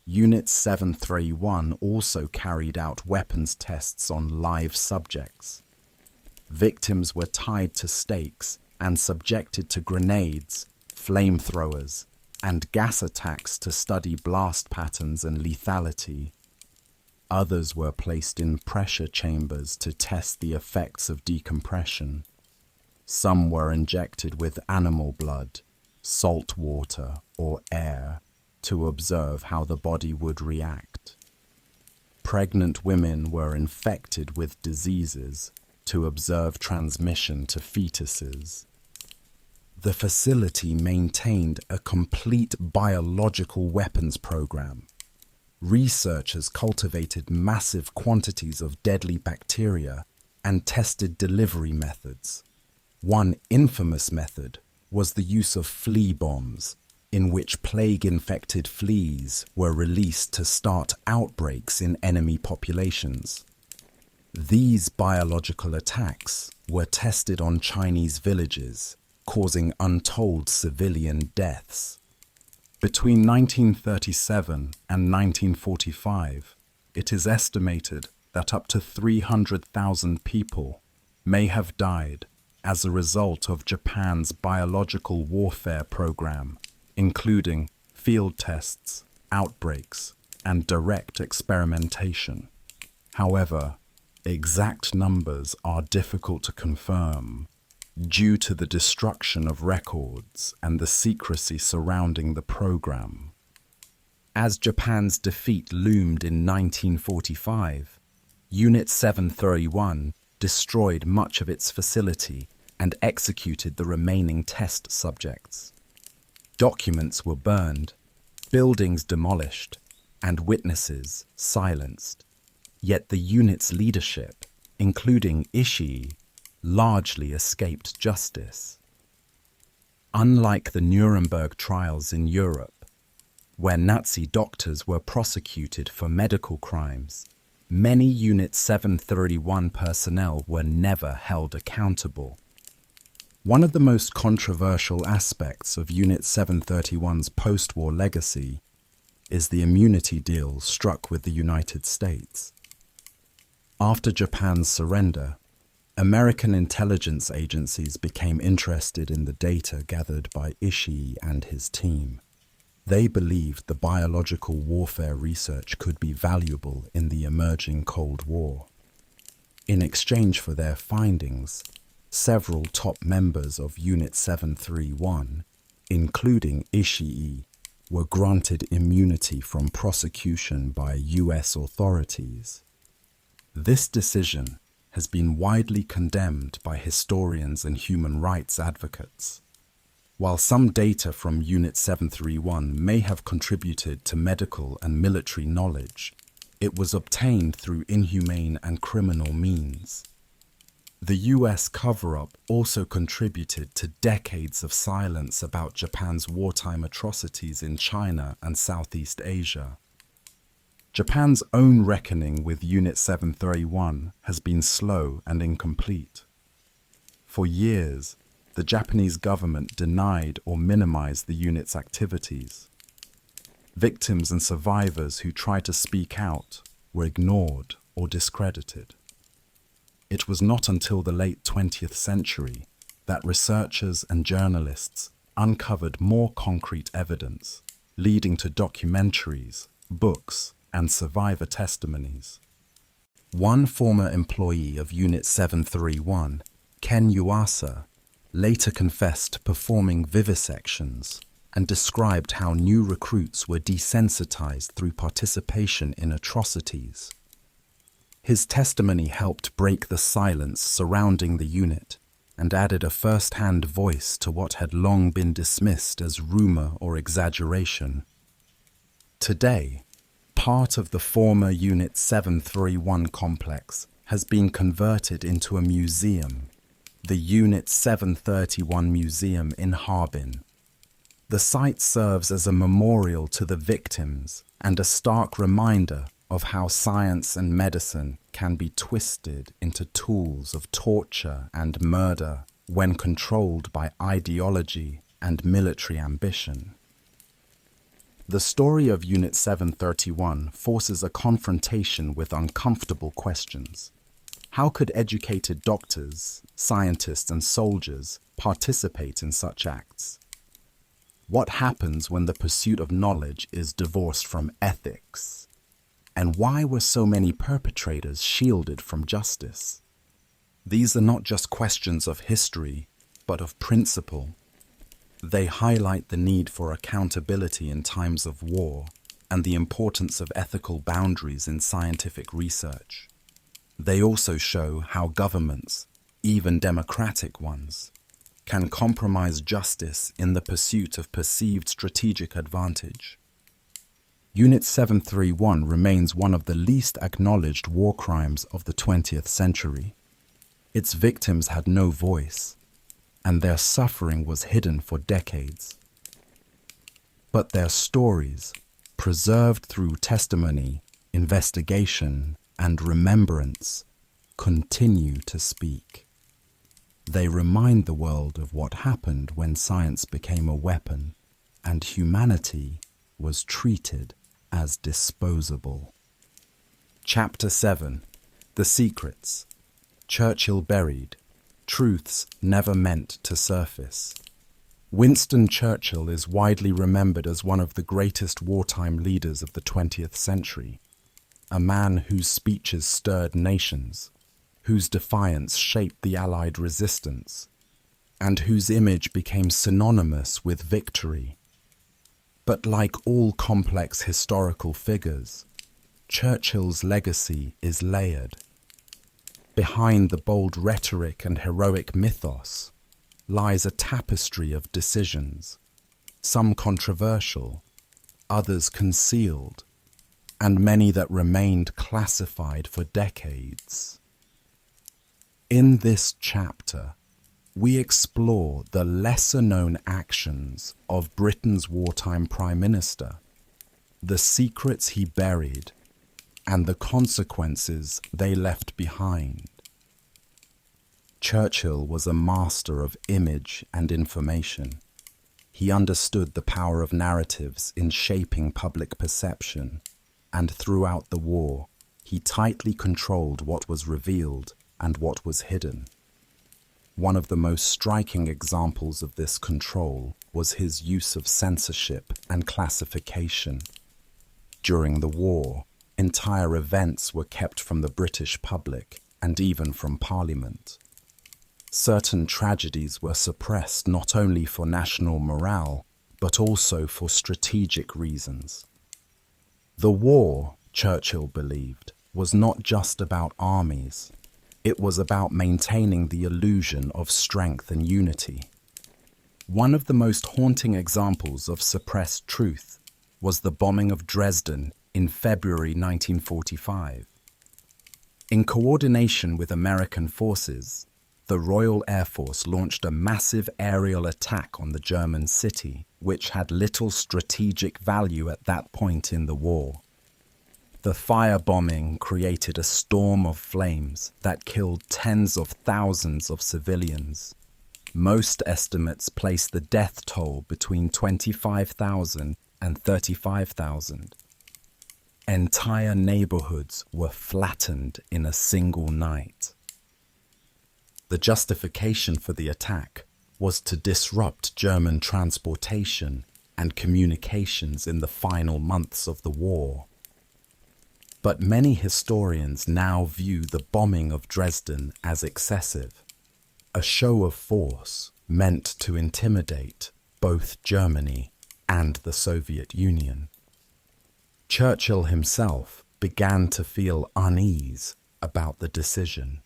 Unit 731 also carried out weapons tests on live subjects. Victims were tied to stakes and subjected to grenades, flamethrowers, and gas attacks to study blast patterns and lethality. Others were placed in pressure chambers to test the effects of decompression. Some were injected with animal blood, salt water, or air to observe how the body would react. Pregnant women were infected with diseases to observe transmission to fetuses. The facility maintained a complete biological weapons program. Researchers cultivated massive quantities of deadly bacteria and tested delivery methods. One infamous method was the use of flea bombs, in which plague-infected fleas were released to start outbreaks in enemy populations. These biological attacks were tested on Chinese villages, causing untold civilian deaths. Between 1937 and 1945, it is estimated that up to 300,000 people may have died as a result of Japan's biological warfare program, including field tests, outbreaks, and direct experimentation. However, exact numbers are difficult to confirm due to the destruction of records and the secrecy surrounding the program. As Japan's defeat loomed in 1945, Unit 731 destroyed much of its facility and executed the remaining test subjects. Documents were burned, buildings demolished, and witnesses silenced. Yet the unit's leadership, including Ishii, largely escaped justice. Unlike the Nuremberg trials in Europe, where Nazi doctors were prosecuted for medical crimes. Many Unit 731 personnel were never held accountable. One of the most controversial aspects of Unit 731's post-war legacy is the immunity deal struck with the United States. After Japan's surrender, American intelligence agencies became interested in the data gathered by Ishii and his team. They believed the biological warfare research could be valuable in the emerging Cold War. In exchange for their findings, several top members of Unit 731, including Ishii, were granted immunity from prosecution by US authorities. This decision has been widely condemned by historians and human rights advocates. While some data from Unit 731 may have contributed to medical and military knowledge, it was obtained through inhumane and criminal means. The US cover-up also contributed to decades of silence about Japan's wartime atrocities in China and Southeast Asia. Japan's own reckoning with Unit 731 has been slow and incomplete. For years, the Japanese government denied or minimized the unit's activities. Victims and survivors who tried to speak out were ignored or discredited. It was not until the late 20th century that researchers and journalists uncovered more concrete evidence, leading to documentaries, books, and survivor testimonies. One former employee of Unit 731, Ken Yuasa, later confessed performing vivisections and described how new recruits were desensitized through participation in atrocities. His testimony helped break the silence surrounding the unit and added a first-hand voice to what had long been dismissed as rumor or exaggeration. Today, part of the former Unit 731 complex has been converted into a museum, the Unit 731 Museum in Harbin. The site serves as a memorial to the victims and a stark reminder of how science and medicine can be twisted into tools of torture and murder when controlled by ideology and military ambition. The story of Unit 731 forces a confrontation with uncomfortable questions. How could educated doctors, scientists, and soldiers participate in such acts? What happens when the pursuit of knowledge is divorced from ethics? And why were so many perpetrators shielded from justice? These are not just questions of history, but of principle. They highlight the need for accountability in times of war and the importance of ethical boundaries in scientific research. They also show how governments, even democratic ones, can compromise justice in the pursuit of perceived strategic advantage. Unit 731 remains one of the least acknowledged war crimes of the 20th century. Its victims had no voice, and their suffering was hidden for decades. But their stories, preserved through testimony, investigation, and remembrance, continue to speak. They remind the world of what happened when science became a weapon and humanity was treated as disposable. Chapter 7. The Secrets. Churchill Buried. Truths Never Meant to Surface. Winston Churchill is widely remembered as one of the greatest wartime leaders of the 20th century, a man whose speeches stirred nations, whose defiance shaped the Allied resistance, and whose image became synonymous with victory. But like all complex historical figures, Churchill's legacy is layered. Behind the bold rhetoric and heroic mythos lies a tapestry of decisions, some controversial, others concealed, and many that remained classified for decades. In this chapter, we explore the lesser-known actions of Britain's wartime Prime Minister, the secrets he buried, and the consequences they left behind. Churchill was a master of image and information. He understood the power of narratives in shaping public perception, and throughout the war, he tightly controlled what was revealed and what was hidden. One of the most striking examples of this control was his use of censorship and classification. During the war, entire events were kept from the British public and even from Parliament. Certain tragedies were suppressed not only for national morale, but also for strategic reasons. The war, Churchill believed, was not just about armies. It was about maintaining the illusion of strength and unity. One of the most haunting examples of suppressed truth was the bombing of Dresden in February 1945. In coordination with American forces, the Royal Air Force launched a massive aerial attack on the German city, which had little strategic value at that point in the war. The firebombing created a storm of flames that killed tens of thousands of civilians. Most estimates place the death toll between 25,000 and 35,000. Entire neighborhoods were flattened in a single night. The justification for the attack was to disrupt German transportation and communications in the final months of the war. But many historians now view the bombing of Dresden as excessive, a show of force meant to intimidate both Germany and the Soviet Union. Churchill himself began to feel unease about the decision.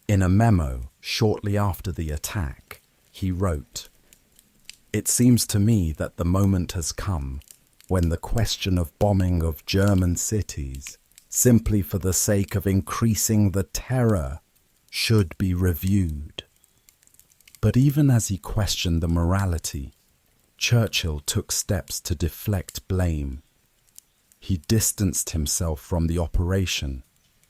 In a memo shortly after the attack, he wrote, "It seems to me that the moment has come when the question of bombing of German cities, simply for the sake of increasing the terror, should be reviewed." But even as he questioned the morality, Churchill took steps to deflect blame. He distanced himself from the operation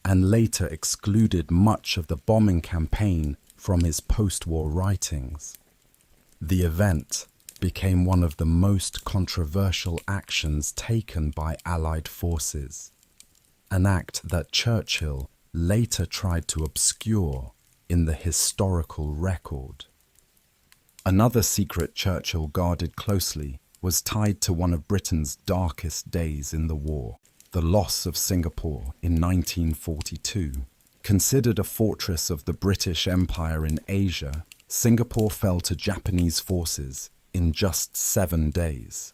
and later excluded much of the bombing campaign from his post-war writings. The event became one of the most controversial actions taken by Allied forces, an act that Churchill later tried to obscure in the historical record. Another secret Churchill guarded closely was tied to one of Britain's darkest days in the war, the loss of Singapore in 1942. Considered a fortress of the British Empire in Asia, Singapore fell to Japanese forces in just 7 days.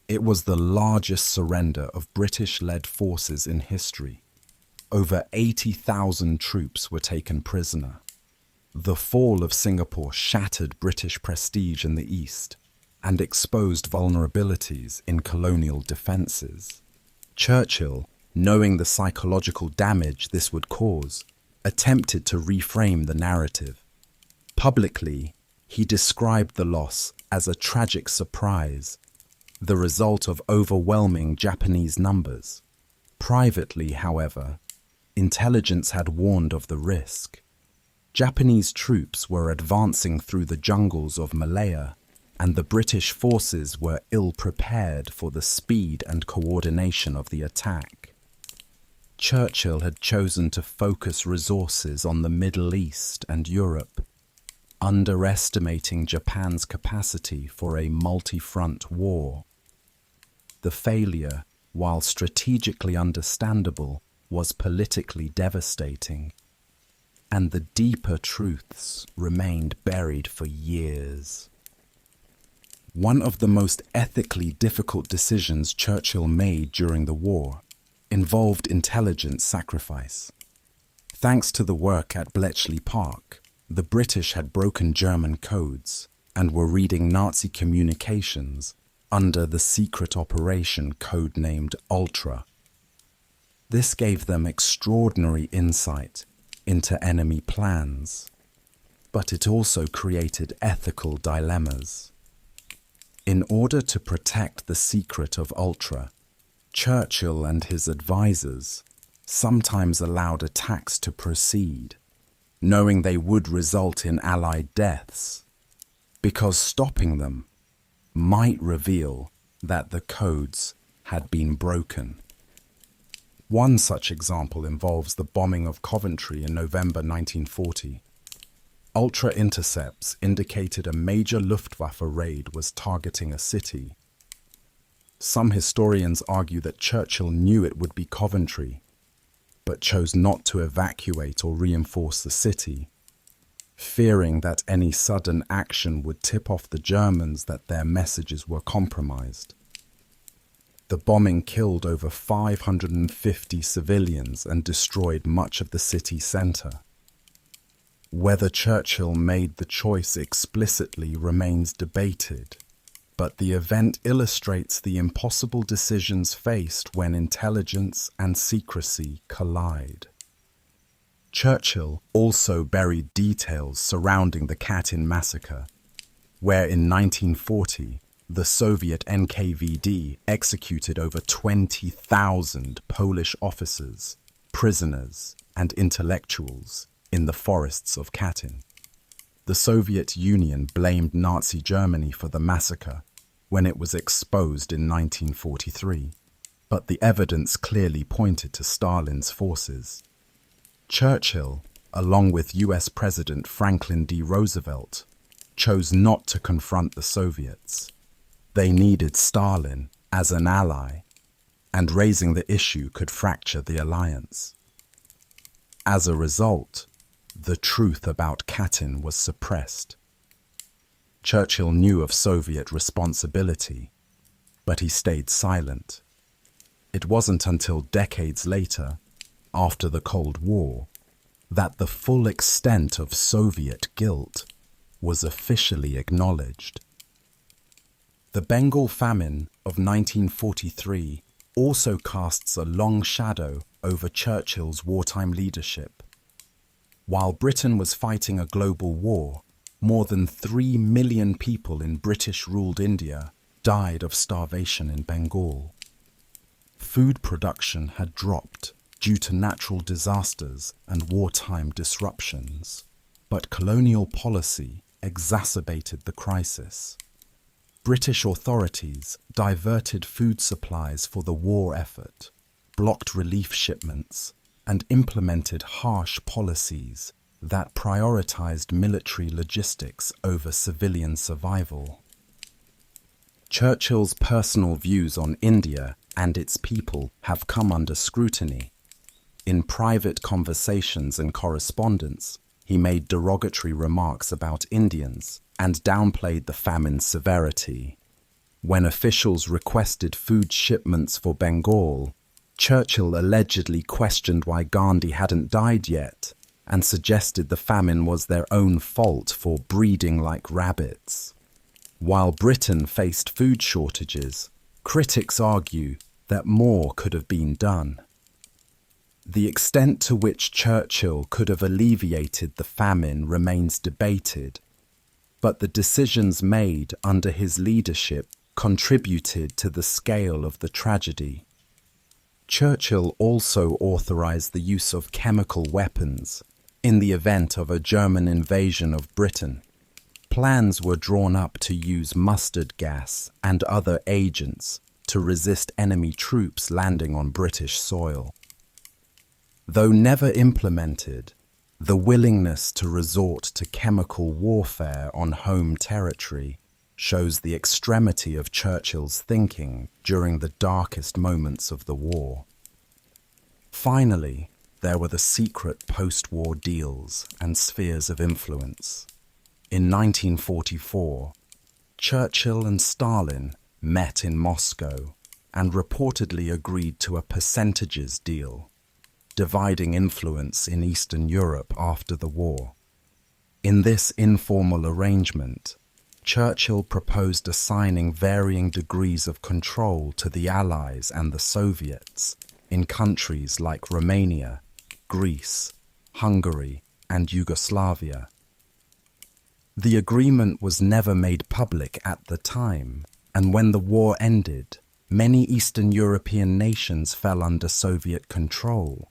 It was the largest surrender of British-led forces in history. Over 80,000 troops were taken prisoner. The fall of Singapore shattered British prestige in the East and exposed vulnerabilities in colonial defences. Churchill, knowing the psychological damage this would cause, attempted to reframe the narrative. Publicly, he described the loss as a tragic surprise, the result of overwhelming Japanese numbers. Privately, however, intelligence had warned of the risk. Japanese troops were advancing through the jungles of Malaya, and the British forces were ill-prepared for the speed and coordination of the attack. Churchill had chosen to focus resources on the Middle East and Europe, underestimating Japan's capacity for a multi-front war. The failure, while strategically understandable, was politically devastating, and the deeper truths remained buried for years. One of the most ethically difficult decisions Churchill made during the war involved intelligence sacrifice. Thanks to the work at Bletchley Park, the British had broken German codes and were reading Nazi communications under the secret operation codenamed Ultra. This gave them extraordinary insight into enemy plans, but it also created ethical dilemmas. In order to protect the secret of Ultra, Churchill and his advisors sometimes allowed attacks to proceed, knowing they would result in Allied deaths, because stopping them might reveal that the codes had been broken. One such example involves the bombing of Coventry in November 1940. Ultra intercepts indicated a major Luftwaffe raid was targeting a city. Some historians argue that Churchill knew it would be Coventry, but chose not to evacuate or reinforce the city, fearing that any sudden action would tip off the Germans that their messages were compromised. The bombing killed over 550 civilians and destroyed much of the city centre. Whether Churchill made the choice explicitly remains debated, but the event illustrates the impossible decisions faced when intelligence and secrecy collide. Churchill also buried details surrounding the Katyn massacre, where in 1940 the Soviet NKVD executed over 20,000 Polish officers, prisoners, and intellectuals in the forests of Katyn. The Soviet Union blamed Nazi Germany for the massacre when it was exposed in 1943, but the evidence clearly pointed to Stalin's forces. Churchill, along with US President Franklin D. Roosevelt, chose not to confront the Soviets. They needed Stalin as an ally, and raising the issue could fracture the alliance. As a result, the truth about Katyn was suppressed. Churchill knew of Soviet responsibility, but he stayed silent. It wasn't until decades later, after the Cold War, that the full extent of Soviet guilt was officially acknowledged. The Bengal famine of 1943 also casts a long shadow over Churchill's wartime leadership. While Britain was fighting a global war, more than 3 million people in British-ruled India died of starvation in Bengal. Food production had dropped due to natural disasters and wartime disruptions, but colonial policy exacerbated the crisis. British authorities diverted food supplies for the war effort, blocked relief shipments, and implemented harsh policies that prioritized military logistics over civilian survival. Churchill's personal views on India and its people have come under scrutiny. In private conversations and correspondence, he made derogatory remarks about Indians and downplayed the famine's severity. When officials requested food shipments for Bengal, Churchill allegedly questioned why Gandhi hadn't died yet and suggested the famine was their own fault for breeding like rabbits. While Britain faced food shortages, critics argue that more could have been done. The extent to which Churchill could have alleviated the famine remains debated, but the decisions made under his leadership contributed to the scale of the tragedy. Churchill also authorized the use of chemical weapons in the event of a German invasion of Britain. Plans were drawn up to use mustard gas and other agents to resist enemy troops landing on British soil. Though never implemented, the willingness to resort to chemical warfare on home territory shows the extremity of Churchill's thinking during the darkest moments of the war. Finally, there were the secret post-war deals and spheres of influence. In 1944, Churchill and Stalin met in Moscow and reportedly agreed to a percentages deal, dividing influence in Eastern Europe after the war. In this informal arrangement, Churchill proposed assigning varying degrees of control to the Allies and the Soviets in countries like Romania, Greece, Hungary, and Yugoslavia. The agreement was never made public at the time, and when the war ended, Many Eastern European nations fell under Soviet control.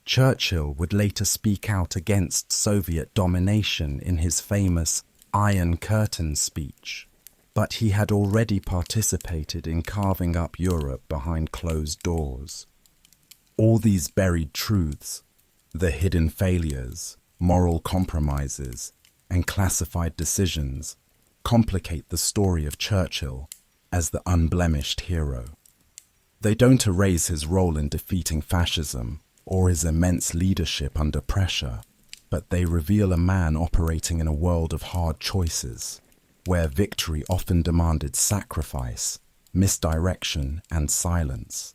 Churchill would later speak out against Soviet domination in his famous Iron Curtain speech, but he had already participated in carving up Europe behind closed doors. All these buried truths, the hidden failures, moral compromises, and classified decisions, complicate the story of Churchill as the unblemished hero. They don't erase his role in defeating fascism or his immense leadership under pressure, but they reveal a man operating in a world of hard choices, where victory often demanded sacrifice, misdirection, and silence.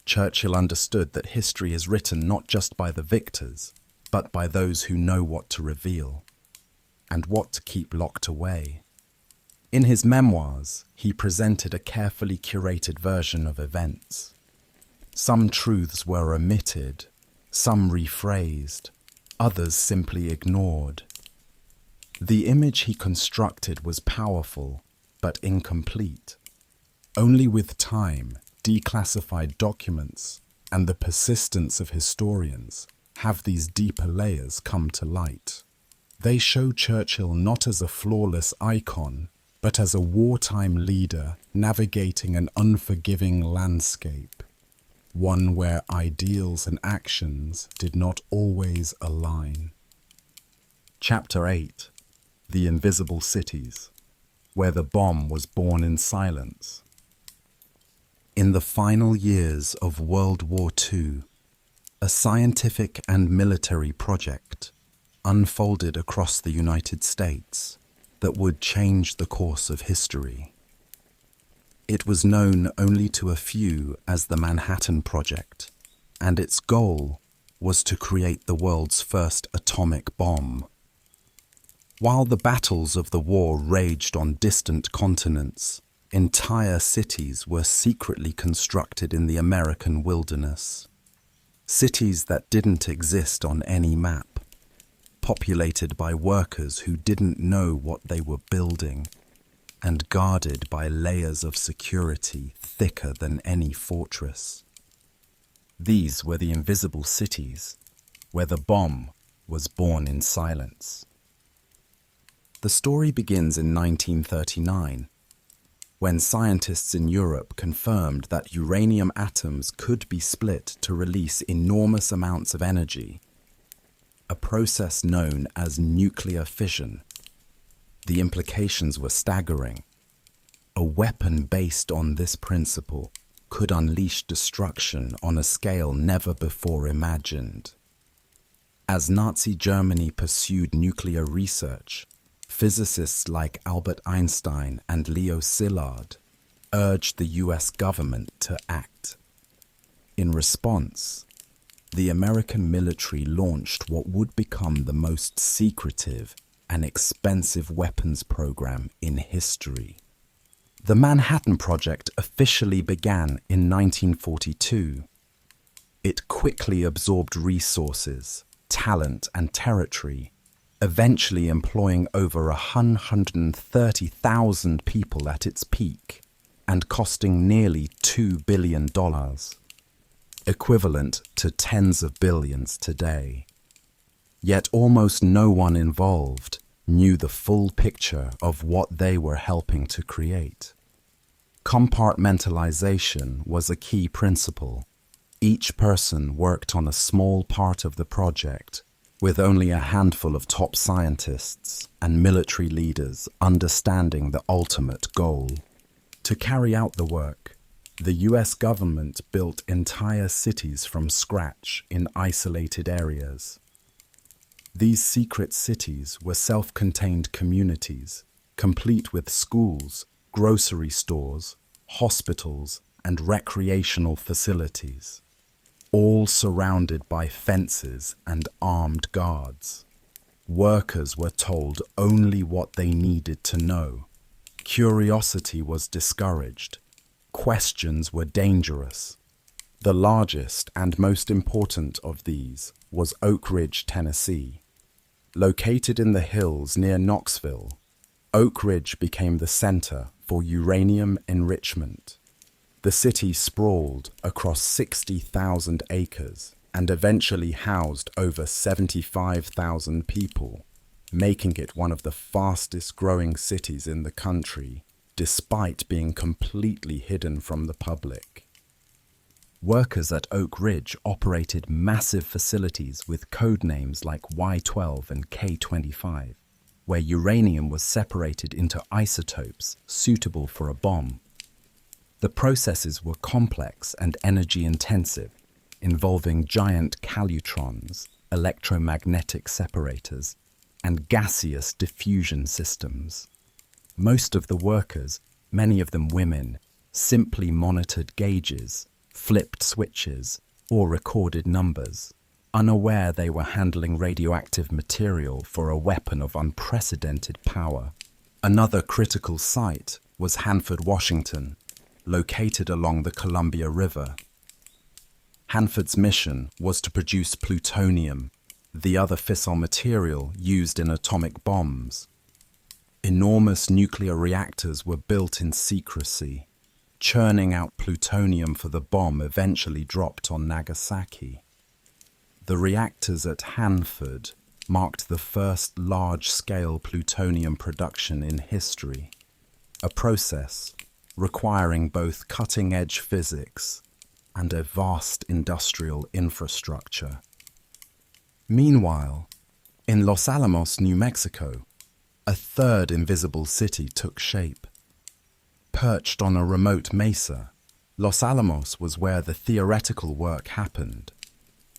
Churchill understood that history is written not just by the victors, but by those who know what to reveal and what to keep locked away. In his memoirs, he presented a carefully curated version of events. Some truths were omitted, some rephrased, others simply ignored. The image he constructed was powerful, but incomplete. Only with time, declassified documents, and the persistence of historians have these deeper layers come to light. They show Churchill not as a flawless icon, but as a wartime leader navigating an unforgiving landscape, one where ideals and actions did not always align. Chapter 8: The Invisible Cities, where the bomb was born in silence. In the final years of World War II, a scientific and military project unfolded across the United States that would change the course of history. It was known only to a few as the Manhattan Project, and its goal was to create the world's first atomic bomb. While the battles of the war raged on distant continents, entire cities were secretly constructed in the American wilderness. Cities that didn't exist on any map, populated by workers who didn't know what they were building, and guarded by layers of security thicker than any fortress. These were the invisible cities, where the bomb was born in silence. The story begins in 1939, when scientists in Europe confirmed that uranium atoms could be split to release enormous amounts of energy, a process known as nuclear fission. The implications were staggering. A weapon based on this principle could unleash destruction on a scale never before imagined. As Nazi Germany pursued nuclear research, physicists like Albert Einstein and Leo Szilard urged the US government to act. In response, the American military launched what would become the most secretive and expensive weapons program in history. The Manhattan Project officially began in 1942. It quickly absorbed resources, talent, and territory, eventually employing over 130,000 people at its peak and costing nearly $2 billion, equivalent to tens of billions today. Yet almost no one involved knew the full picture of what they were helping to create. Compartmentalization was a key principle. Each person worked on a small part of the project, with only a handful of top scientists and military leaders understanding the ultimate goal. To carry out the work, the US government built entire cities from scratch in isolated areas. These secret cities were self-contained communities, complete with schools, grocery stores, hospitals, and recreational facilities, all surrounded by fences and armed guards. Workers were told only what they needed to know. Curiosity was discouraged. Questions were dangerous. The largest and most important of these was Oak Ridge, Tennessee. Located in the hills near Knoxville, Oak Ridge became the center for uranium enrichment. The city sprawled across 60,000 acres and eventually housed over 75,000 people, making it one of the fastest growing cities in the country, despite being completely hidden from the public. Workers at Oak Ridge operated massive facilities with code names like Y12 and K25, where uranium was separated into isotopes suitable for a bomb. The processes were complex and energy-intensive, involving giant calutrons, electromagnetic separators, and gaseous diffusion systems. Most of the workers, many of them women, simply monitored gauges, flipped switches, or recorded numbers, unaware they were handling radioactive material for a weapon of unprecedented power. Another critical site was Hanford, Washington, located along the Columbia River. Hanford's mission was to produce plutonium, the other fissile material used in atomic bombs. Enormous nuclear reactors were built in secrecy, churning out plutonium for the bomb eventually dropped on Nagasaki. The reactors at Hanford marked the first large-scale plutonium production in history, a process requiring both cutting-edge physics and a vast industrial infrastructure. Meanwhile, in Los Alamos, New Mexico, a third invisible city took shape. Perched on a remote mesa, Los Alamos was where the theoretical work happened.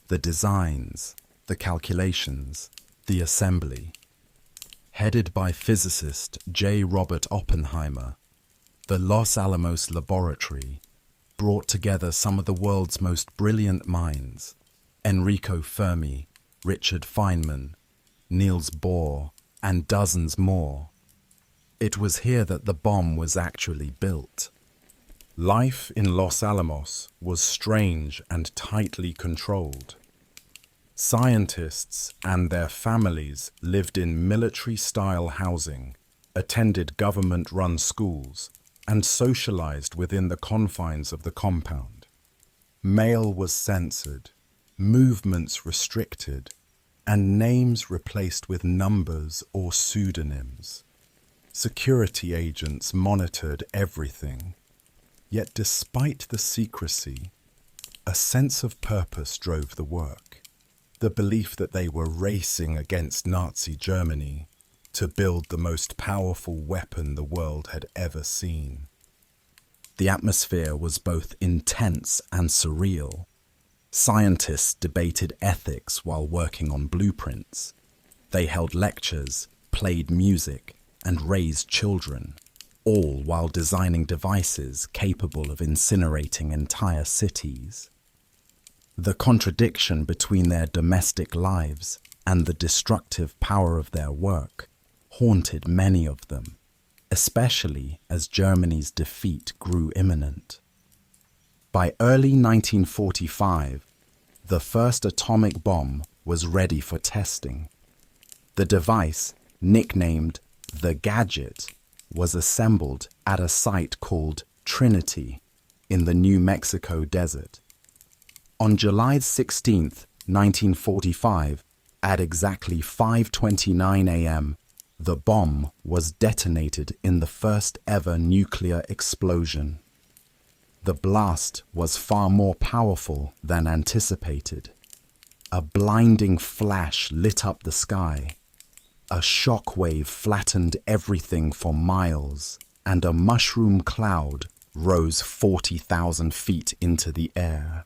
The designs, the calculations, the assembly. Headed by physicist J. Robert Oppenheimer, the Los Alamos Laboratory brought together some of the world's most brilliant minds: Enrico Fermi, Richard Feynman, Niels Bohr, and dozens more. It was here that the bomb was actually built. Life in Los Alamos was strange and tightly controlled. Scientists and their families lived in military-style housing, attended government-run schools, and socialized within the confines of the compound. Mail was censored, movements restricted, and names replaced with numbers or pseudonyms. Security agents monitored everything. Yet despite the secrecy, a sense of purpose drove the work. The belief that they were racing against Nazi Germany to build the most powerful weapon the world had ever seen. The atmosphere was both intense and surreal. Scientists debated ethics while working on blueprints. They held lectures, played music, and raised children, all while designing devices capable of incinerating entire cities. The contradiction between their domestic lives and the destructive power of their work haunted many of them, especially as Germany's defeat grew imminent. By early 1945, the first atomic bomb was ready for testing. The device, nicknamed the Gadget, was assembled at a site called Trinity in the New Mexico desert. On July 16, 1945, at exactly 5:29 a.m., the bomb was detonated in the first ever nuclear explosion. The blast was far more powerful than anticipated. A blinding flash lit up the sky. A shockwave flattened everything for miles, and a mushroom cloud rose 40,000 feet into the air.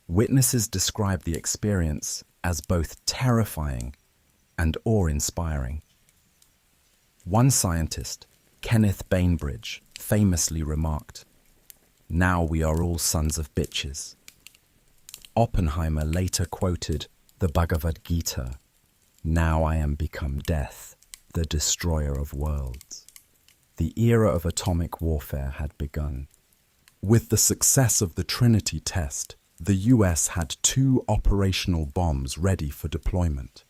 Witnesses described the experience as both terrifying and awe-inspiring. One scientist, Kenneth Bainbridge, famously remarked, "Now we are all sons of bitches." Oppenheimer later quoted the Bhagavad Gita, "Now I am become death, the destroyer of worlds." The era of atomic warfare had begun. With the success of the Trinity test, the US had 2 operational bombs ready for deployment.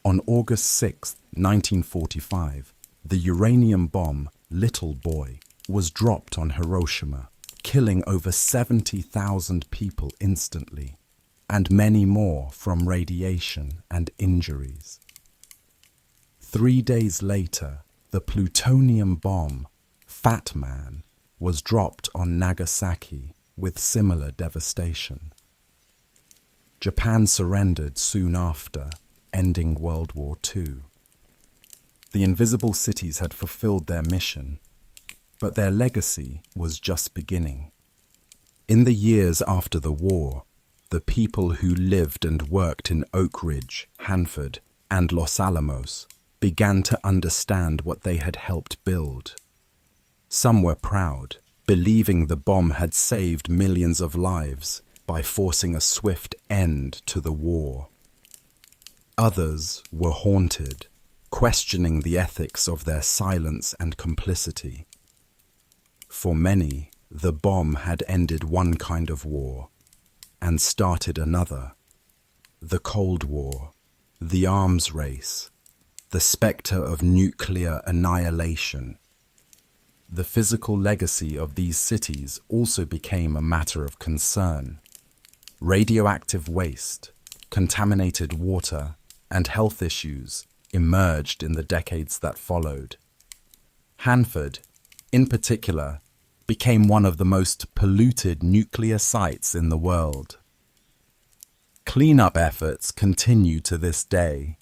On August 6, 1945, the uranium bomb Little Boy was dropped on Hiroshima, killing over 70,000 people instantly, and many more from radiation and injuries. 3 days later, the plutonium bomb, Fat Man, was dropped on Nagasaki with similar devastation. Japan surrendered soon after, ending World War II. The invisible cities had fulfilled their mission, but their legacy was just beginning. In the years after the war, the people who lived and worked in Oak Ridge, Hanford, and Los Alamos began to understand what they had helped build. Some were proud, believing the bomb had saved millions of lives by forcing a swift end to the war. Others were haunted, questioning the ethics of their silence and complicity. For many, the bomb had ended one kind of war and started another. The Cold War, the arms race, the spectre of nuclear annihilation. The physical legacy of these cities also became a matter of concern. Radioactive waste, contaminated water, and health issues emerged in the decades that followed. Hanford, in particular, became one of the most polluted nuclear sites in the world. Cleanup efforts continue to this day,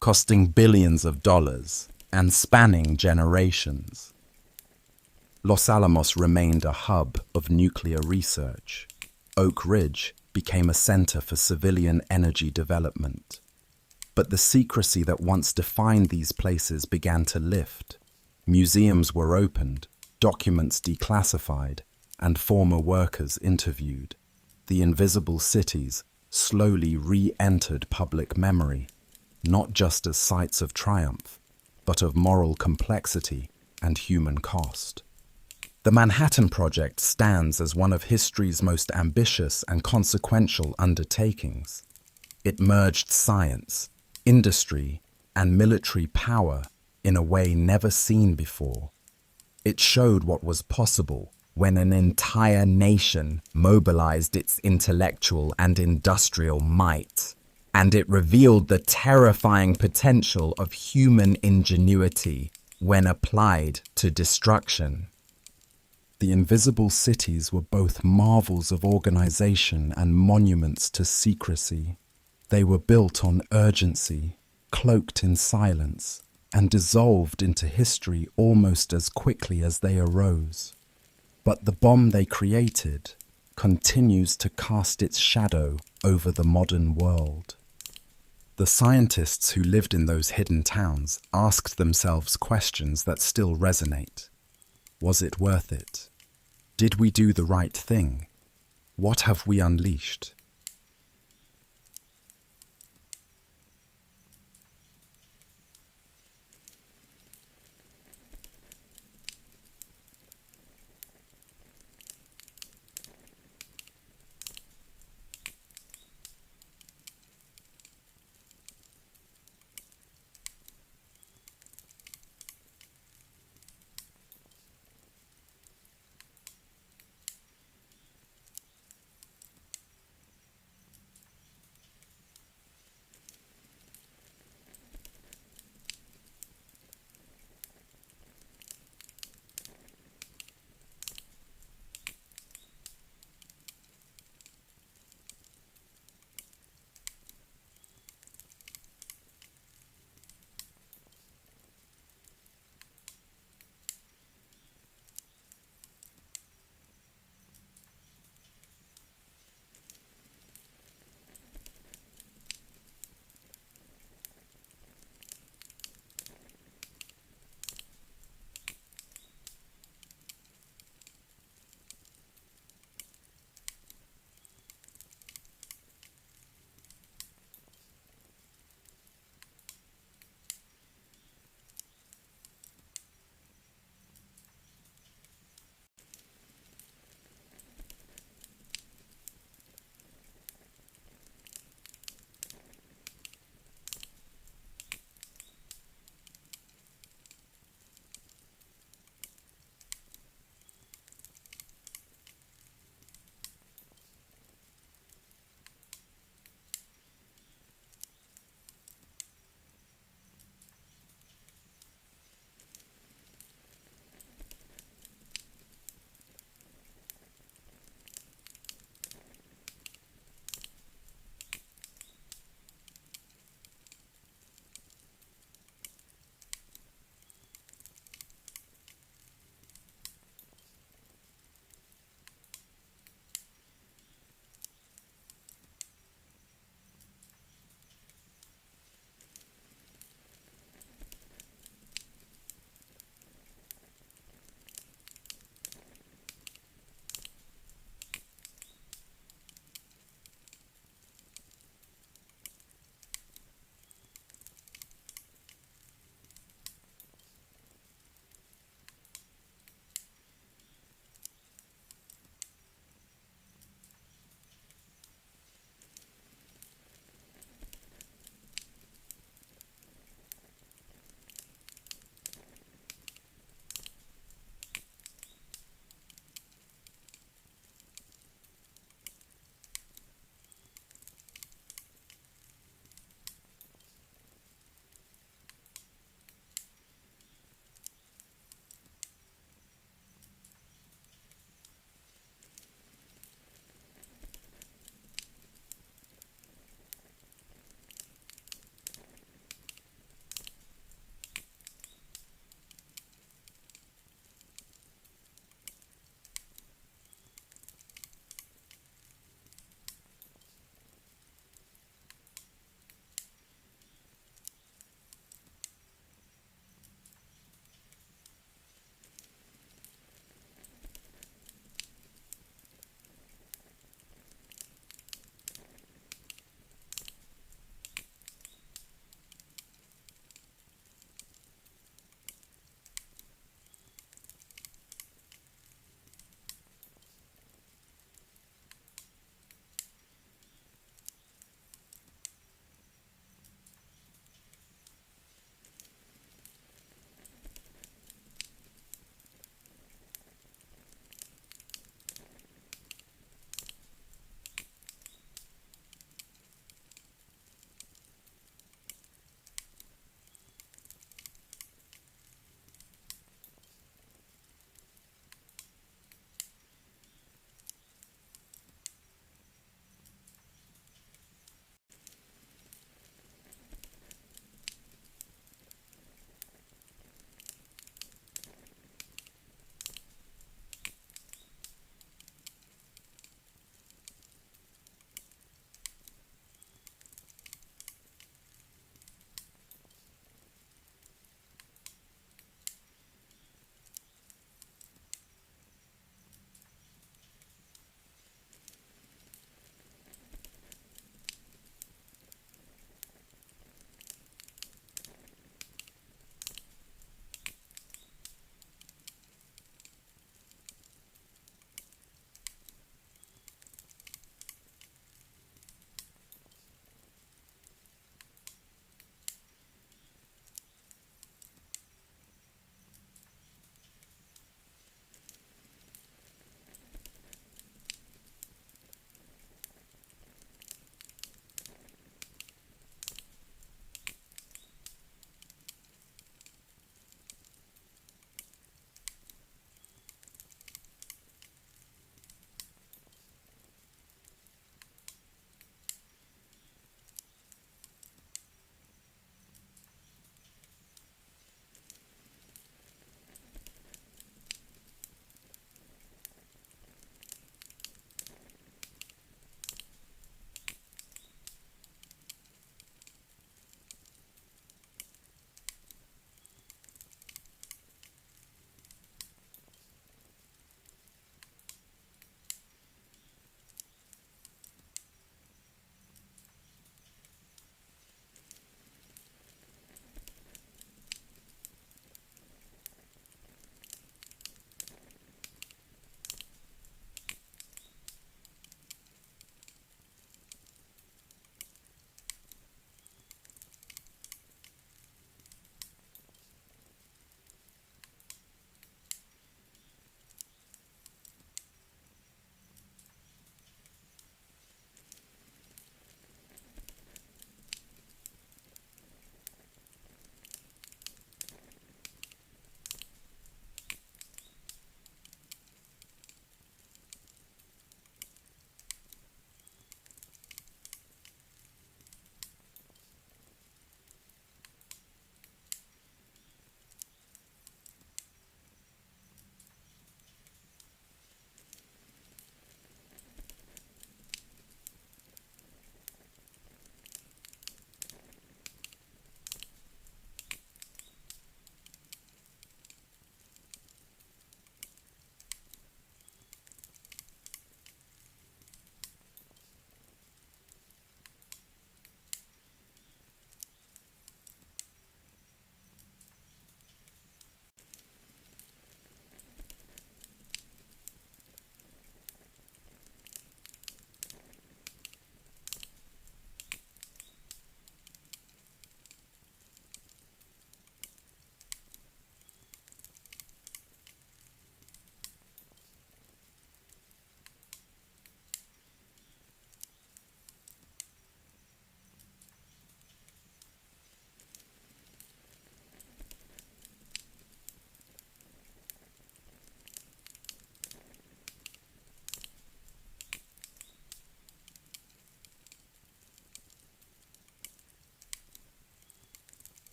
costing billions of dollars and spanning generations. Los Alamos remained a hub of nuclear research. Oak Ridge became a center for civilian energy development. But the secrecy that once defined these places began to lift. Museums were opened, documents declassified, and former workers interviewed. The invisible cities slowly re-entered public memory, not just as sites of triumph, but of moral complexity and human cost. The Manhattan Project stands as one of history's most ambitious and consequential undertakings. It merged science, industry, and military power in a way never seen before. It showed what was possible when an entire nation mobilized its intellectual and industrial might, and it revealed the terrifying potential of human ingenuity when applied to destruction. The invisible cities were both marvels of organization and monuments to secrecy. They were built on urgency, cloaked in silence, and dissolved into history almost as quickly as they arose. But the bomb they created continues to cast its shadow over the modern world. The scientists who lived in those hidden towns asked themselves questions that still resonate. Was it worth it? Did we do the right thing? What have we unleashed?